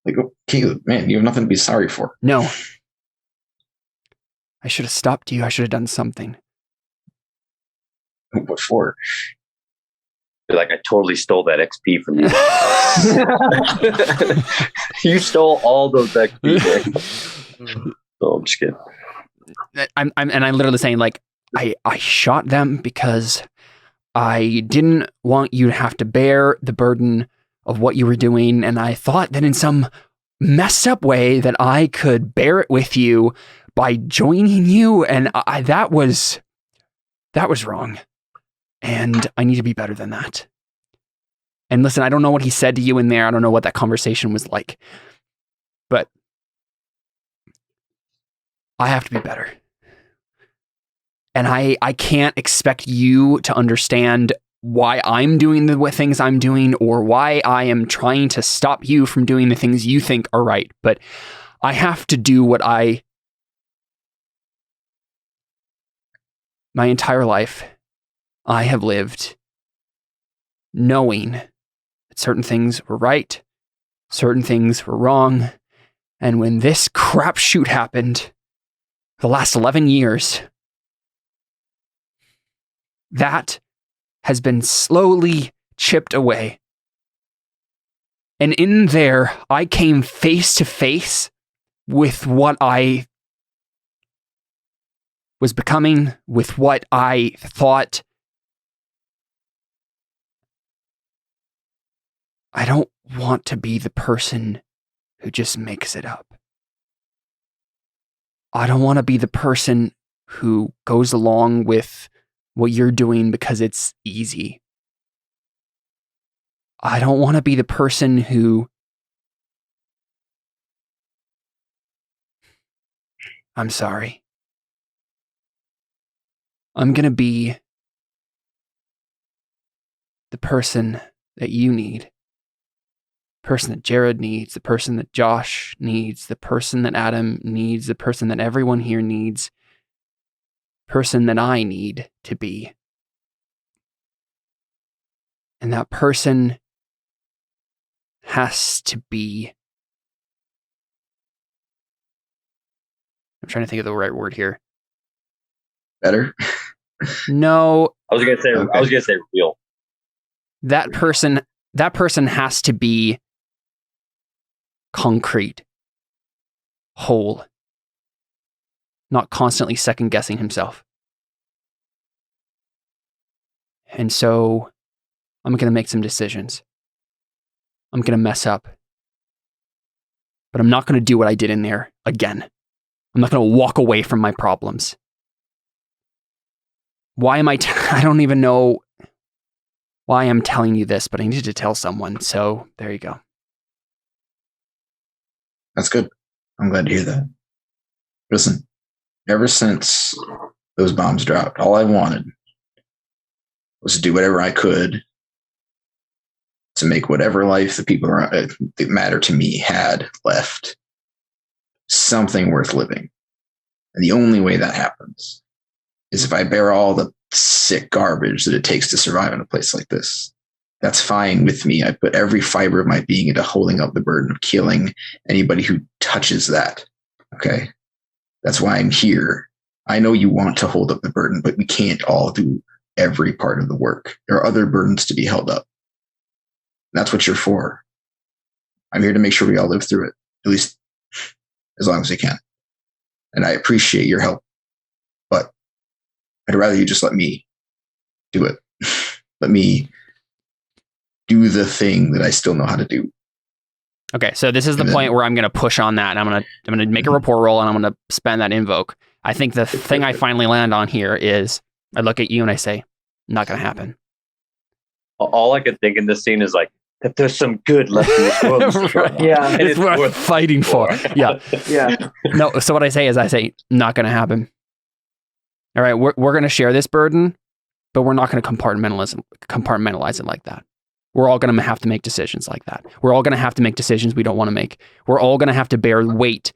Like, Caleb, man, you have nothing to be sorry for. No. I should have stopped you. I should have done something. What for? Like, I totally stole that XP from you. You stole all those XP. Oh, I'm just kidding. I'm literally saying, like, I shot them because I didn't want you to have to bear the burden of what you were doing, and I thought that in some messed up way that I could bear it with you by joining you, and that was wrong. And I need to be better than that. And listen, I don't know what he said to you in there. I don't know what that conversation was like. But I have to be better. And I can't expect you to understand why I'm doing the things I'm doing, or why I am trying to stop you from doing the things you think are right. But I have to do what my entire life I have lived knowing that certain things were right, certain things were wrong. And when this crapshoot happened, the last 11 years, that has been slowly chipped away. And in there, I came face to face with what I was becoming, with what I thought. I don't want to be the person who just makes it up. I don't want to be the person who goes along with what you're doing because it's easy. I don't want to be the person who... I'm sorry. I'm going to be the person that you need. The person that Jared needs, the person that Josh needs, the person that Adam needs, the person that everyone here needs, the person that I need to be. And that person has to be... I'm trying to think of the right word here. Better? No. I was gonna say real. That person has to be concrete, whole, not constantly second guessing himself. And so I'm going to make some decisions. I'm going to mess up. But I'm not going to do what I did in there again. I'm not going to walk away from my problems. Why am I don't even know why I'm telling you this, but I need to tell someone. So there you go. That's good. I'm glad to hear that. Listen, ever since those bombs dropped, all I wanted was to do whatever I could to make whatever life the people that matter to me had left something worth living. And the only way that happens is if I bear all the sick garbage that it takes to survive in a place like this. That's fine with me. I put every fiber of my being into holding up the burden of killing anybody who touches that. Okay? That's why I'm here. I know you want to hold up the burden, but we can't all do every part of the work. There are other burdens to be held up. That's what you're for. I'm here to make sure we all live through it, at least as long as we can. And I appreciate your help, but I'd rather you just let me do it. Let me do the thing that I still know how to do. Okay, so this is the point where I'm going to push on that, and I'm going to make a rapport roll, and I'm going to spend that invoke. I think the thing I finally land on here is I look at you and I say, not going to happen. All I could think in this scene is like, that there's some good left in this world. Right. Yeah. And It's worth worth fighting for. Yeah. Yeah. No, so what I say is not going to happen. All right, we're going to share this burden, but we're not going to compartmentalize it like that. We're all going to have to make decisions like that. We're all going to have to make decisions we don't want to make. We're all going to have to bear weight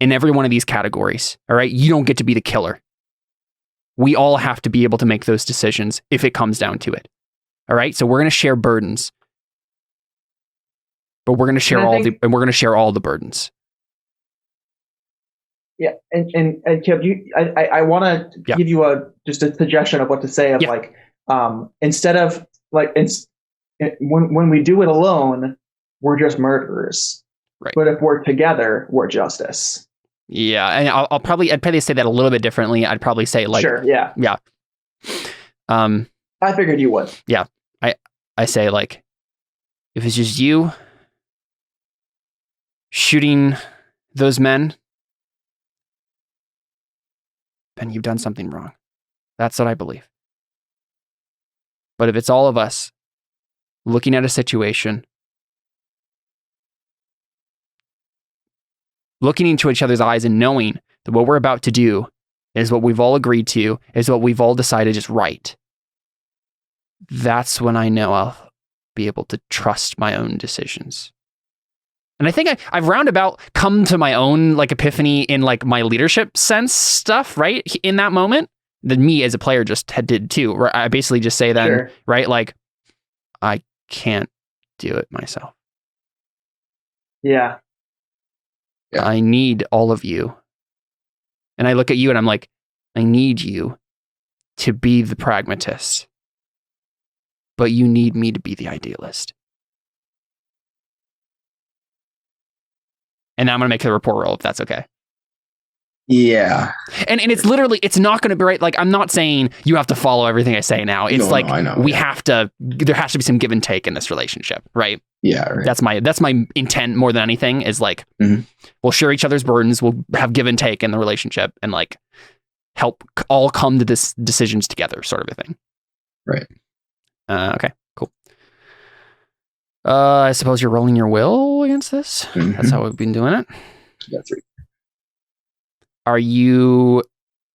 in every one of these categories. All right, you don't get to be the killer. We all have to be able to make those decisions if it comes down to it. All right, so we're going to share burdens, but we're going to share all the burdens. Yeah, and Kip, I want to give you just a suggestion of what to say. Instead of when we do it alone, we're just murderers. Right. But if we're together, we're justice. Yeah, and I'd probably say that a little bit differently. I'd probably say sure, yeah. I figured you would. Yeah, I say if it's just you shooting those men, then you've done something wrong. That's what I believe. But if it's all of us looking at a situation, looking into each other's eyes and knowing that what we're about to do is what we've all agreed to, is what we've all decided is right, that's when I know I'll be able to trust my own decisions. And I think I've roundabout come to my own epiphany in my leadership sense stuff, right? In that moment, that me as a player just did too. Right? I basically just say then, Sure. right? I can't do it myself. Yeah. I need all of you. And I look at you and I'm like, I need you to be the pragmatist, but you need me to be the idealist. And then I'm going to make a rapport roll if that's okay. Yeah. And it's literally, it's not going to be right. Like, I'm not saying you have to follow everything I say now. It's No, I know, we have to, there has to be some give and take in this relationship, right? Yeah. Right. That's my intent more than anything is like, we'll share each other's burdens. We'll have give and take in the relationship and like help all come to this decisions together sort of a thing. Right. Okay, cool. I suppose you're rolling your will against this. That's how we've been doing it. Yeah, 3.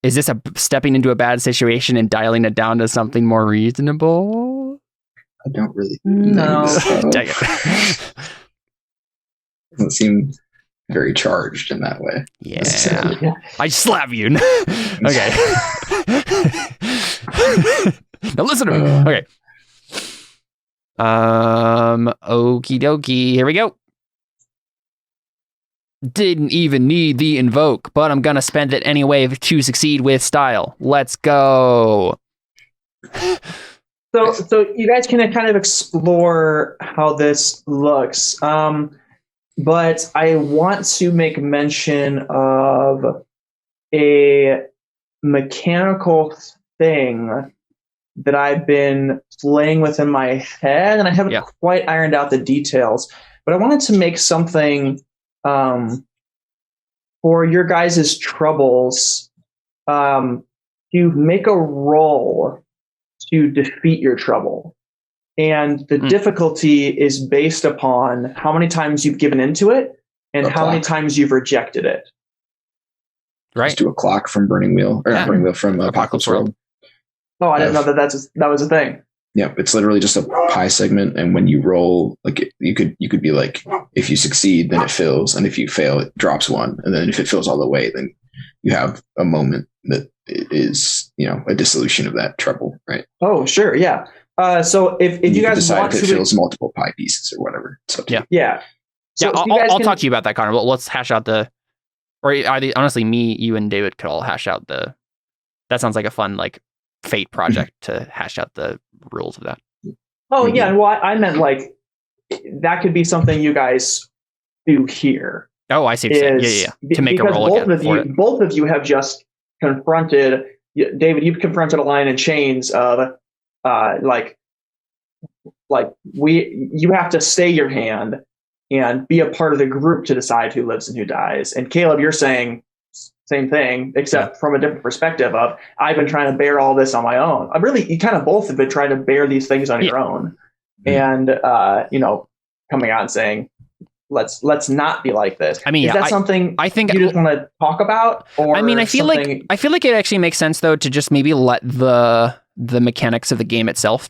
Is this a stepping into a bad situation and dialing it down to something more reasonable? I don't really No. Dang it. Doesn't seem very charged in that way. Yeah. I slap you. Okay. Now listen to me. Okay. Okie dokie. Here we go. Didn't even need the invoke, but I'm gonna spend it anyway to succeed with style. Let's go. So you guys can kind of explore how this looks. But I want to make mention of a mechanical thing that I've been playing with in my head, and I haven't quite ironed out the details. But I wanted to make something for your guys' troubles. You make a roll to defeat your trouble. And the difficulty is based upon how many times you've given into it and how many times you've rejected it. Right. Just do a clock from Burning Wheel, or not Burning Wheel, from Apocalypse World. Oh, I didn't know that was a thing. Yeah, it's literally just a pie segment, and when you roll, like you could be like, if you succeed, then it fills, and if you fail, it drops 1, and then if it fills all the way, then you have a moment that is, a dissolution of that trouble, right? Oh, sure, yeah. So if you guys decide want if it to fills multiple pie pieces or whatever. So yeah. So I'll talk to you about that, Connor. Well, let's hash out honestly, you and David could all hash out that sounds like a fun like fate project to hash out the rules of that. Oh yeah, well I meant like that could be something you guys do here. Oh, I see what you're saying. Yeah. To make a roll again. Both of you have just confronted, David, you've confronted a line in chains of you have to stay your hand and be a part of the group to decide who lives and who dies. And Caleb, you're saying same thing, except from a different perspective of I've been trying to bear all this on my own. You kind of both have been trying to bear these things on your own. And coming out and saying, let's not be like this. I mean, is that something I think you just want to talk about? Or I feel like it actually makes sense though to just maybe let the mechanics of the game itself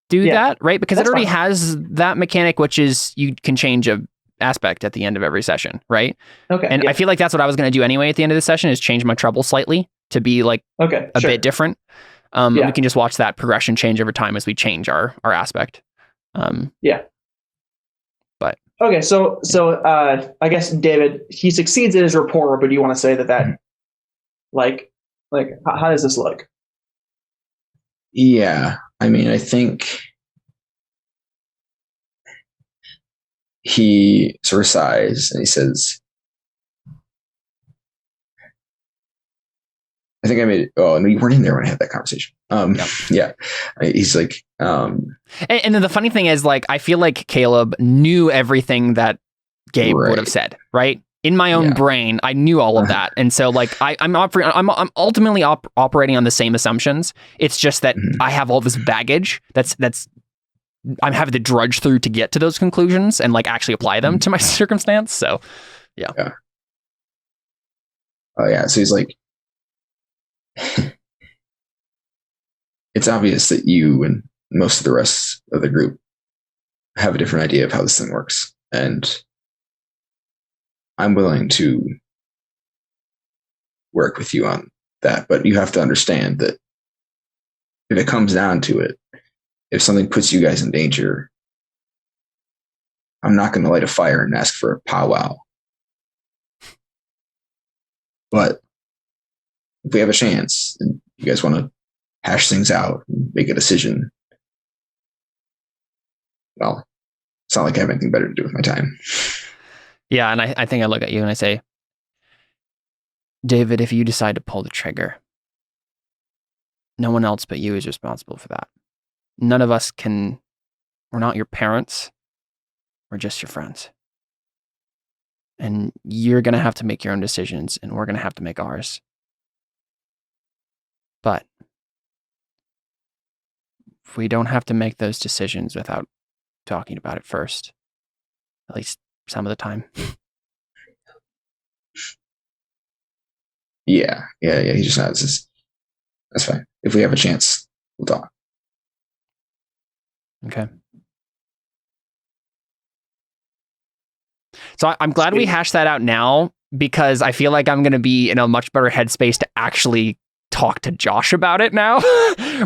do that, right? Because it already has that mechanic, which is you can change a aspect at the end of every session, right? Okay. And I feel like that's what I was going to do anyway at the end of the session is change my trouble slightly to be like a bit different. We can just watch that progression change over time as we change our aspect. But okay, so I guess David, he succeeds in his rapport, but do you want to say that like how does this look? Yeah, I mean, I think he sort of sighs and he says, I think I made it. Oh, no, you weren't in there when I had that conversation. Yeah. He's like, and then the funny thing is, like, I feel like Caleb knew everything that Gabe would have said, right? In my own brain, I knew all of that. And so like, I'm ultimately operating on the same assumptions. It's just that I have all this baggage that's I'm having to drudge through to get to those conclusions and like actually apply them to my circumstance. So yeah. Oh yeah. So he's like, it's obvious that you and most of the rest of the group have a different idea of how this thing works. And I'm willing to work with you on that, but you have to understand that if it comes down to it, if something puts you guys in danger, I'm not going to light a fire and ask for a powwow. But if we have a chance and you guys want to hash things out and make a decision, well, it's not like I have anything better to do with my time. Yeah, and I think I look at you and I say, David, if you decide to pull the trigger, no one else but you is responsible for that. None of us can, we're not your parents, we're just your friends. And you're going to have to make your own decisions, and we're going to have to make ours. But we don't have to make those decisions without talking about it first, at least some of the time. Yeah. He just nods. That's fine. If we have a chance, we'll talk. Okay. So I'm glad we hashed that out now, because I feel like I'm going to be in a much better headspace to actually talk to Josh about it now.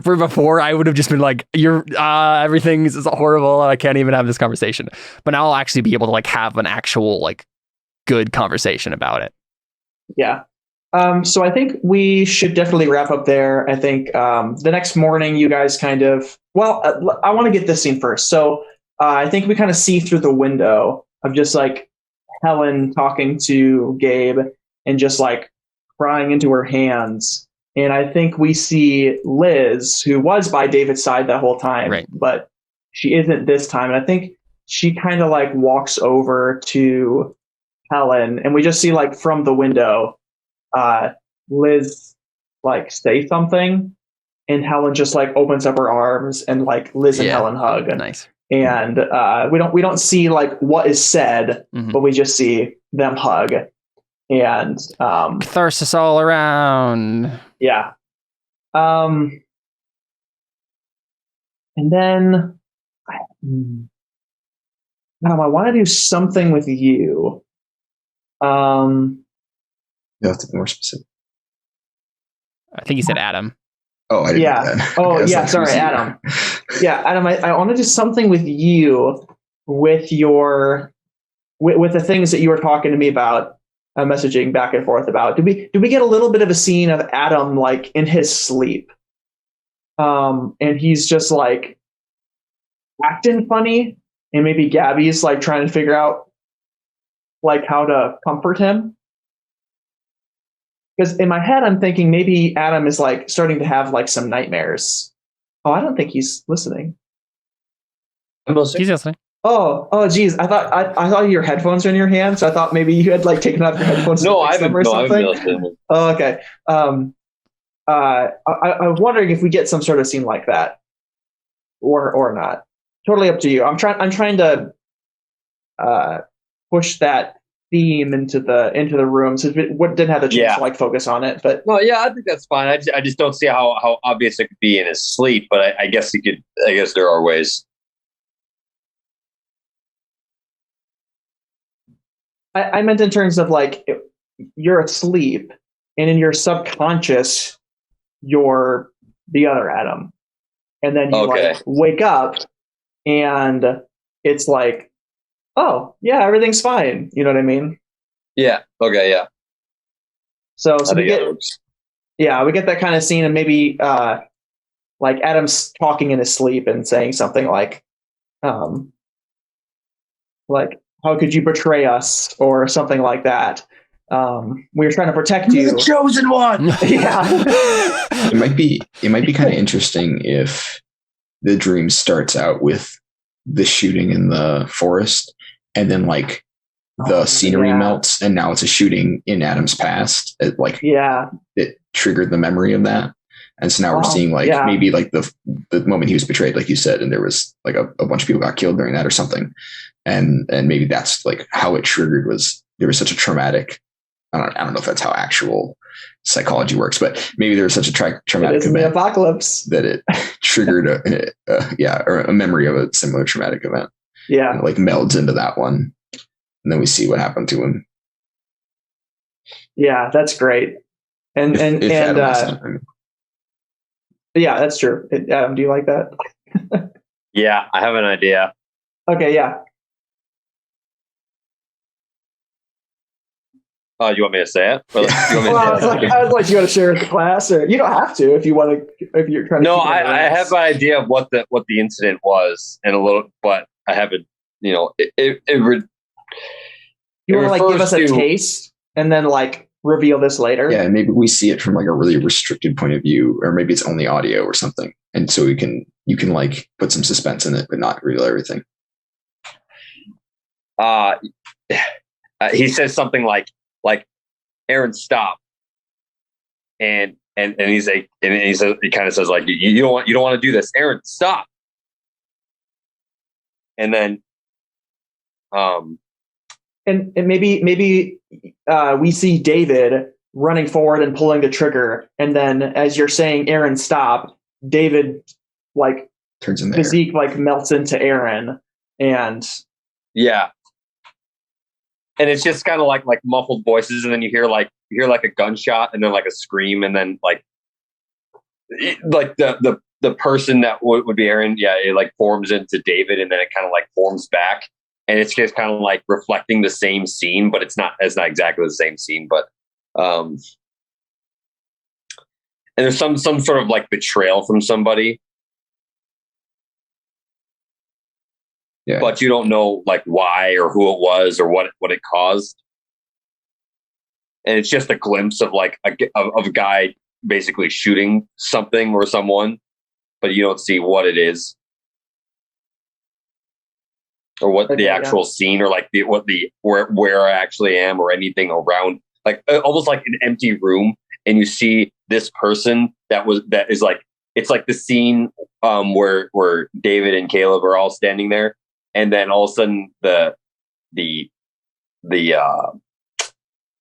Where before I would have just been like, everything's horrible, I can't even have this conversation. But now I'll actually be able to like have an actual like good conversation about it. Yeah. So I think we should definitely wrap up there. I think the next morning you guys kind of, I want to get this scene first. So I think we kind of see through the window of just like Helen talking to Gabe and just like crying into her hands. And I think we see Liz, who was by David's side the whole time, right, but she isn't this time. And I think she kind of like walks over to Helen, and we just see like from the window, Liz like say something, and Helen just like opens up her arms, and like Liz and Helen hug. Nice. And we don't see like what is said, but we just see them hug. And catharsis all around. Yeah. And then I want to do something with you. You have to be more specific. I think you said Adam. Oh, I didn't know that. Oh, yeah. Sorry, Adam. Yeah, Adam. I want to do something with you, with your, with the things that you were talking to me about, messaging back and forth about. Do we get a little bit of a scene of Adam like in his sleep, and he's just like acting funny, and maybe Gabby's like trying to figure out like how to comfort him. Because in my head, I'm thinking maybe Adam is like starting to have like some nightmares. Oh, I don't think he's listening. He's listening. Oh, geez. I thought your headphones are in your hand, so I thought maybe you had like taken off your headphones. No, I haven't. Or something. Oh, okay. I was wondering if we get some sort of scene like that, or not. Totally up to you. I'm trying to push that theme into the room, so it didn't have the chance to like focus on it. But no, yeah, I think that's fine. I just don't see how obvious it could be in his sleep. But I guess I guess there are ways. I meant in terms of like you're asleep, and in your subconscious, you're the other Adam, and then you like wake up, and it's like, oh yeah, everything's fine. You know what I mean? Yeah. Okay. Yeah. So we get that kind of scene, and maybe like Adam's talking in his sleep and saying something like how could you betray us, or something like that. We were trying to protect you. The chosen one. Yeah. It might be kind of interesting if the dream starts out with the shooting in the forest, and then like the scenery melts, and now it's a shooting in Adam's past. It triggered the memory of that. And so now we're seeing like maybe like the moment he was betrayed, like you said, and there was like a bunch of people got killed during that or something. And maybe that's like how it triggered, was there was such a traumatic, I don't know if that's how actual psychology works, but maybe there was such a traumatic event, the apocalypse, that it triggered a memory of a similar traumatic event. Yeah. And it like melds into that one. And then we see what happened to him. Yeah, that's great. And yeah, that's true. Adam, do you like that? Yeah, I have an idea. Okay, yeah. Oh, you want me to say it? I was like, you want to share with the class, or you don't have to if you want to. If you're trying to. No, I have an idea of what the incident was, and a little, but I haven't. You know, You It want to like give us a refers to- taste and then like reveal this later? Yeah, maybe we see it from like a really restricted point of view, or maybe it's only audio or something, and so you can like put some suspense in it, but not reveal everything. He says something like Aaron, stop, and he's like, and he kind of says like, you don't want to do this, Aaron, stop, and then and maybe we see David running forward and pulling the trigger, and then as you're saying, Aaron, stop, David like Turns in there. physique like melts into Aaron, and yeah, and it's just kind of like muffled voices, and then you hear like a gunshot, and then like a scream, and then like the person that would be Aaron, yeah, it like forms into David, and then it kind of like forms back, and it's just kind of like reflecting the same scene, but it's not exactly the same scene, but and there's some sort of like betrayal from somebody. Yeah. But you don't know like why or who it was or what it caused. And it's just a glimpse of like of a guy basically shooting something or someone, but you don't see what it is or what the actual scene or like where I actually am or anything around, like almost like an empty room, and you see this person that is like, it's like the scene where David and Caleb are all standing there. And then all of a sudden the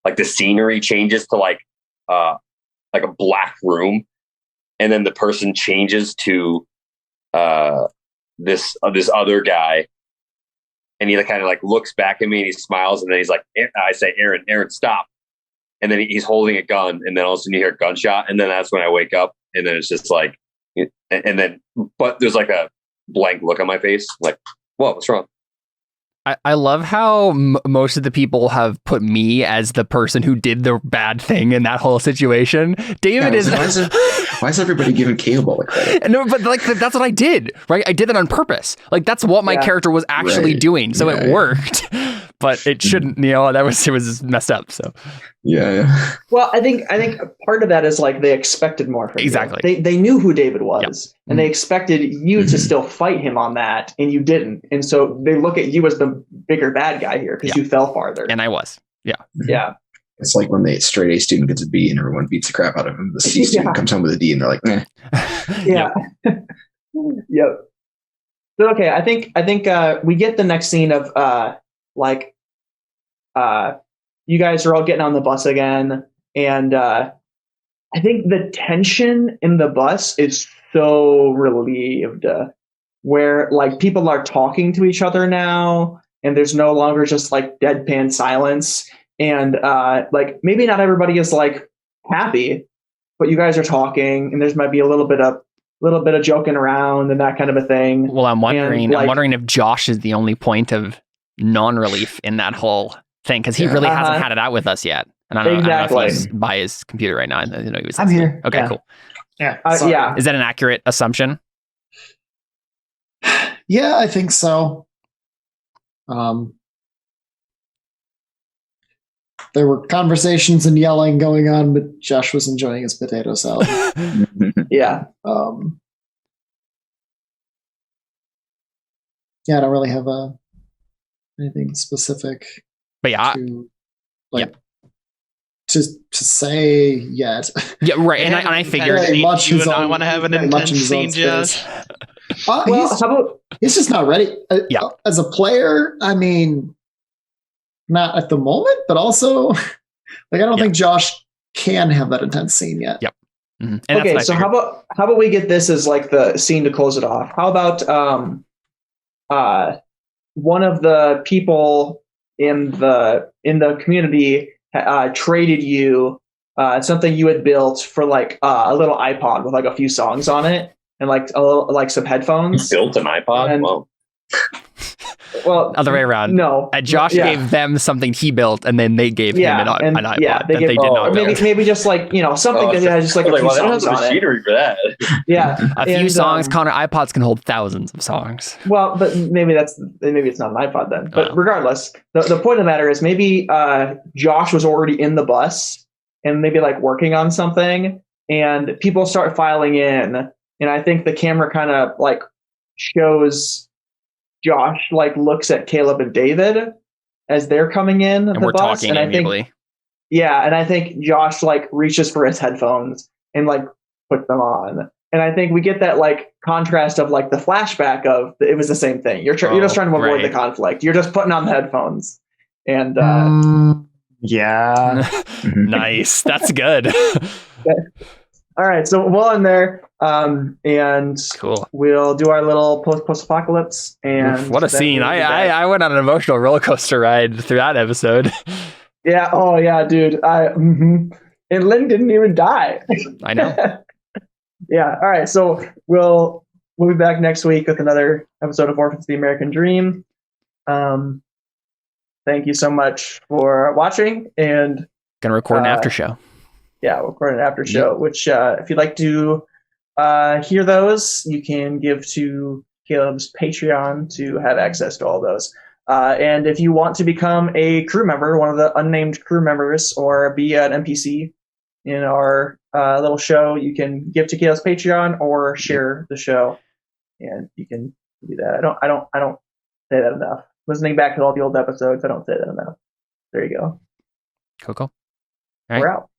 like the scenery changes to like a black room, and then the person changes to this other guy, and he kind of like looks back at me and he smiles, and then he's like, I say, Aaron, stop, and then he's holding a gun, and then all of a sudden you hear a gunshot, and then that's when I wake up, and then it's just like, and then but there's like a blank look on my face, like, what's wrong? I love how most of the people have put me as the person who did the bad thing in that whole situation. David Why is everybody giving Caleb all the credit? No, but like that's what I did, right? I did that on purpose. Like that's what my character was actually doing, so it worked. But it shouldn't, it was messed up. So yeah. Well, I think part of that is like they expected more from exactly. you. They knew who David was, and they expected you to still fight him on that, and you didn't. And so they look at you as the bigger bad guy here because you fell farther. And I was, yeah. It's like when the straight A student gets a B and everyone beats the crap out of him. The C student comes home with a D and they're like, meh. Yeah. Yep. So okay, I think we get the next scene of you guys are all getting on the bus again, and I think the tension in the bus is so relieved, where like people are talking to each other now, and there's no longer just like deadpan silence, and like maybe not everybody is like happy, but you guys are talking, and there's might be a little bit of joking around and that kind of a thing. Well, I'm wondering if Josh is the only point of non-relief in that whole thing, because he really hasn't had it out with us yet. And I don't know if he's by his computer right now. I didn't know he was. I'm here. Okay, cool. Yeah. Yeah. Is that an accurate assumption? Yeah, I think so. There were conversations and yelling going on, but Josh was enjoying his potato salad. Yeah. Yeah, I don't really have anything specific. But yeah, to say yet. Yeah, right. And I figured very much you and I want to have an intense scene, Josh. He's just not ready. As a player, I mean, not at the moment, but also, like, I don't think Josh can have that intense scene yet. Yep. Mm-hmm. And okay, so how about we get this as like the scene to close it off? How about one of the people in the community traded you something you had built for like a little iPod with like a few songs on it and like a little, like some headphones. You built an iPod? And, Whoa. Well, Other way around. No. Josh gave them something he built, and then they gave him an iPod that they did not build. Maybe just like, something that has just like a few they don't have songs the on it. machinery for that. Yeah. A few songs. Connor, iPods can hold thousands of songs. Well, but maybe it's not an iPod then. But regardless, the point of the matter is maybe Josh was already in the bus and maybe like working on something, and people start filing in, and I think the camera kind of like shows Josh like looks at Caleb and David as they're coming in and the we're bus, talking and amiably. and I think Josh like reaches for his headphones and like puts them on. And I think we get that like contrast of like the flashback of it was the same thing. You're just trying to avoid the conflict. You're just putting on the headphones. And yeah. Nice. That's good. All right, so we'll end there. And cool. We'll do our little post-apocalypse. And what a scene. I went on an emotional roller coaster ride through that episode. Yeah. Oh yeah, dude. And Lynn didn't even die. I know. Yeah. All right. So we'll be back next week with another episode of Orphans: The American Dream. Thank you so much for watching, and gonna record an after show. Yeah, we'll record an after show. Which, if you'd like to hear those, you can give to Caleb's Patreon to have access to all those. And if you want to become a crew member, one of the unnamed crew members, or be an NPC in our little show, you can give to Caleb's Patreon or share the show, and you can do that. I don't say that enough. Listening back to all the old episodes, I don't say that enough. There you go. Cool. All right. We're out.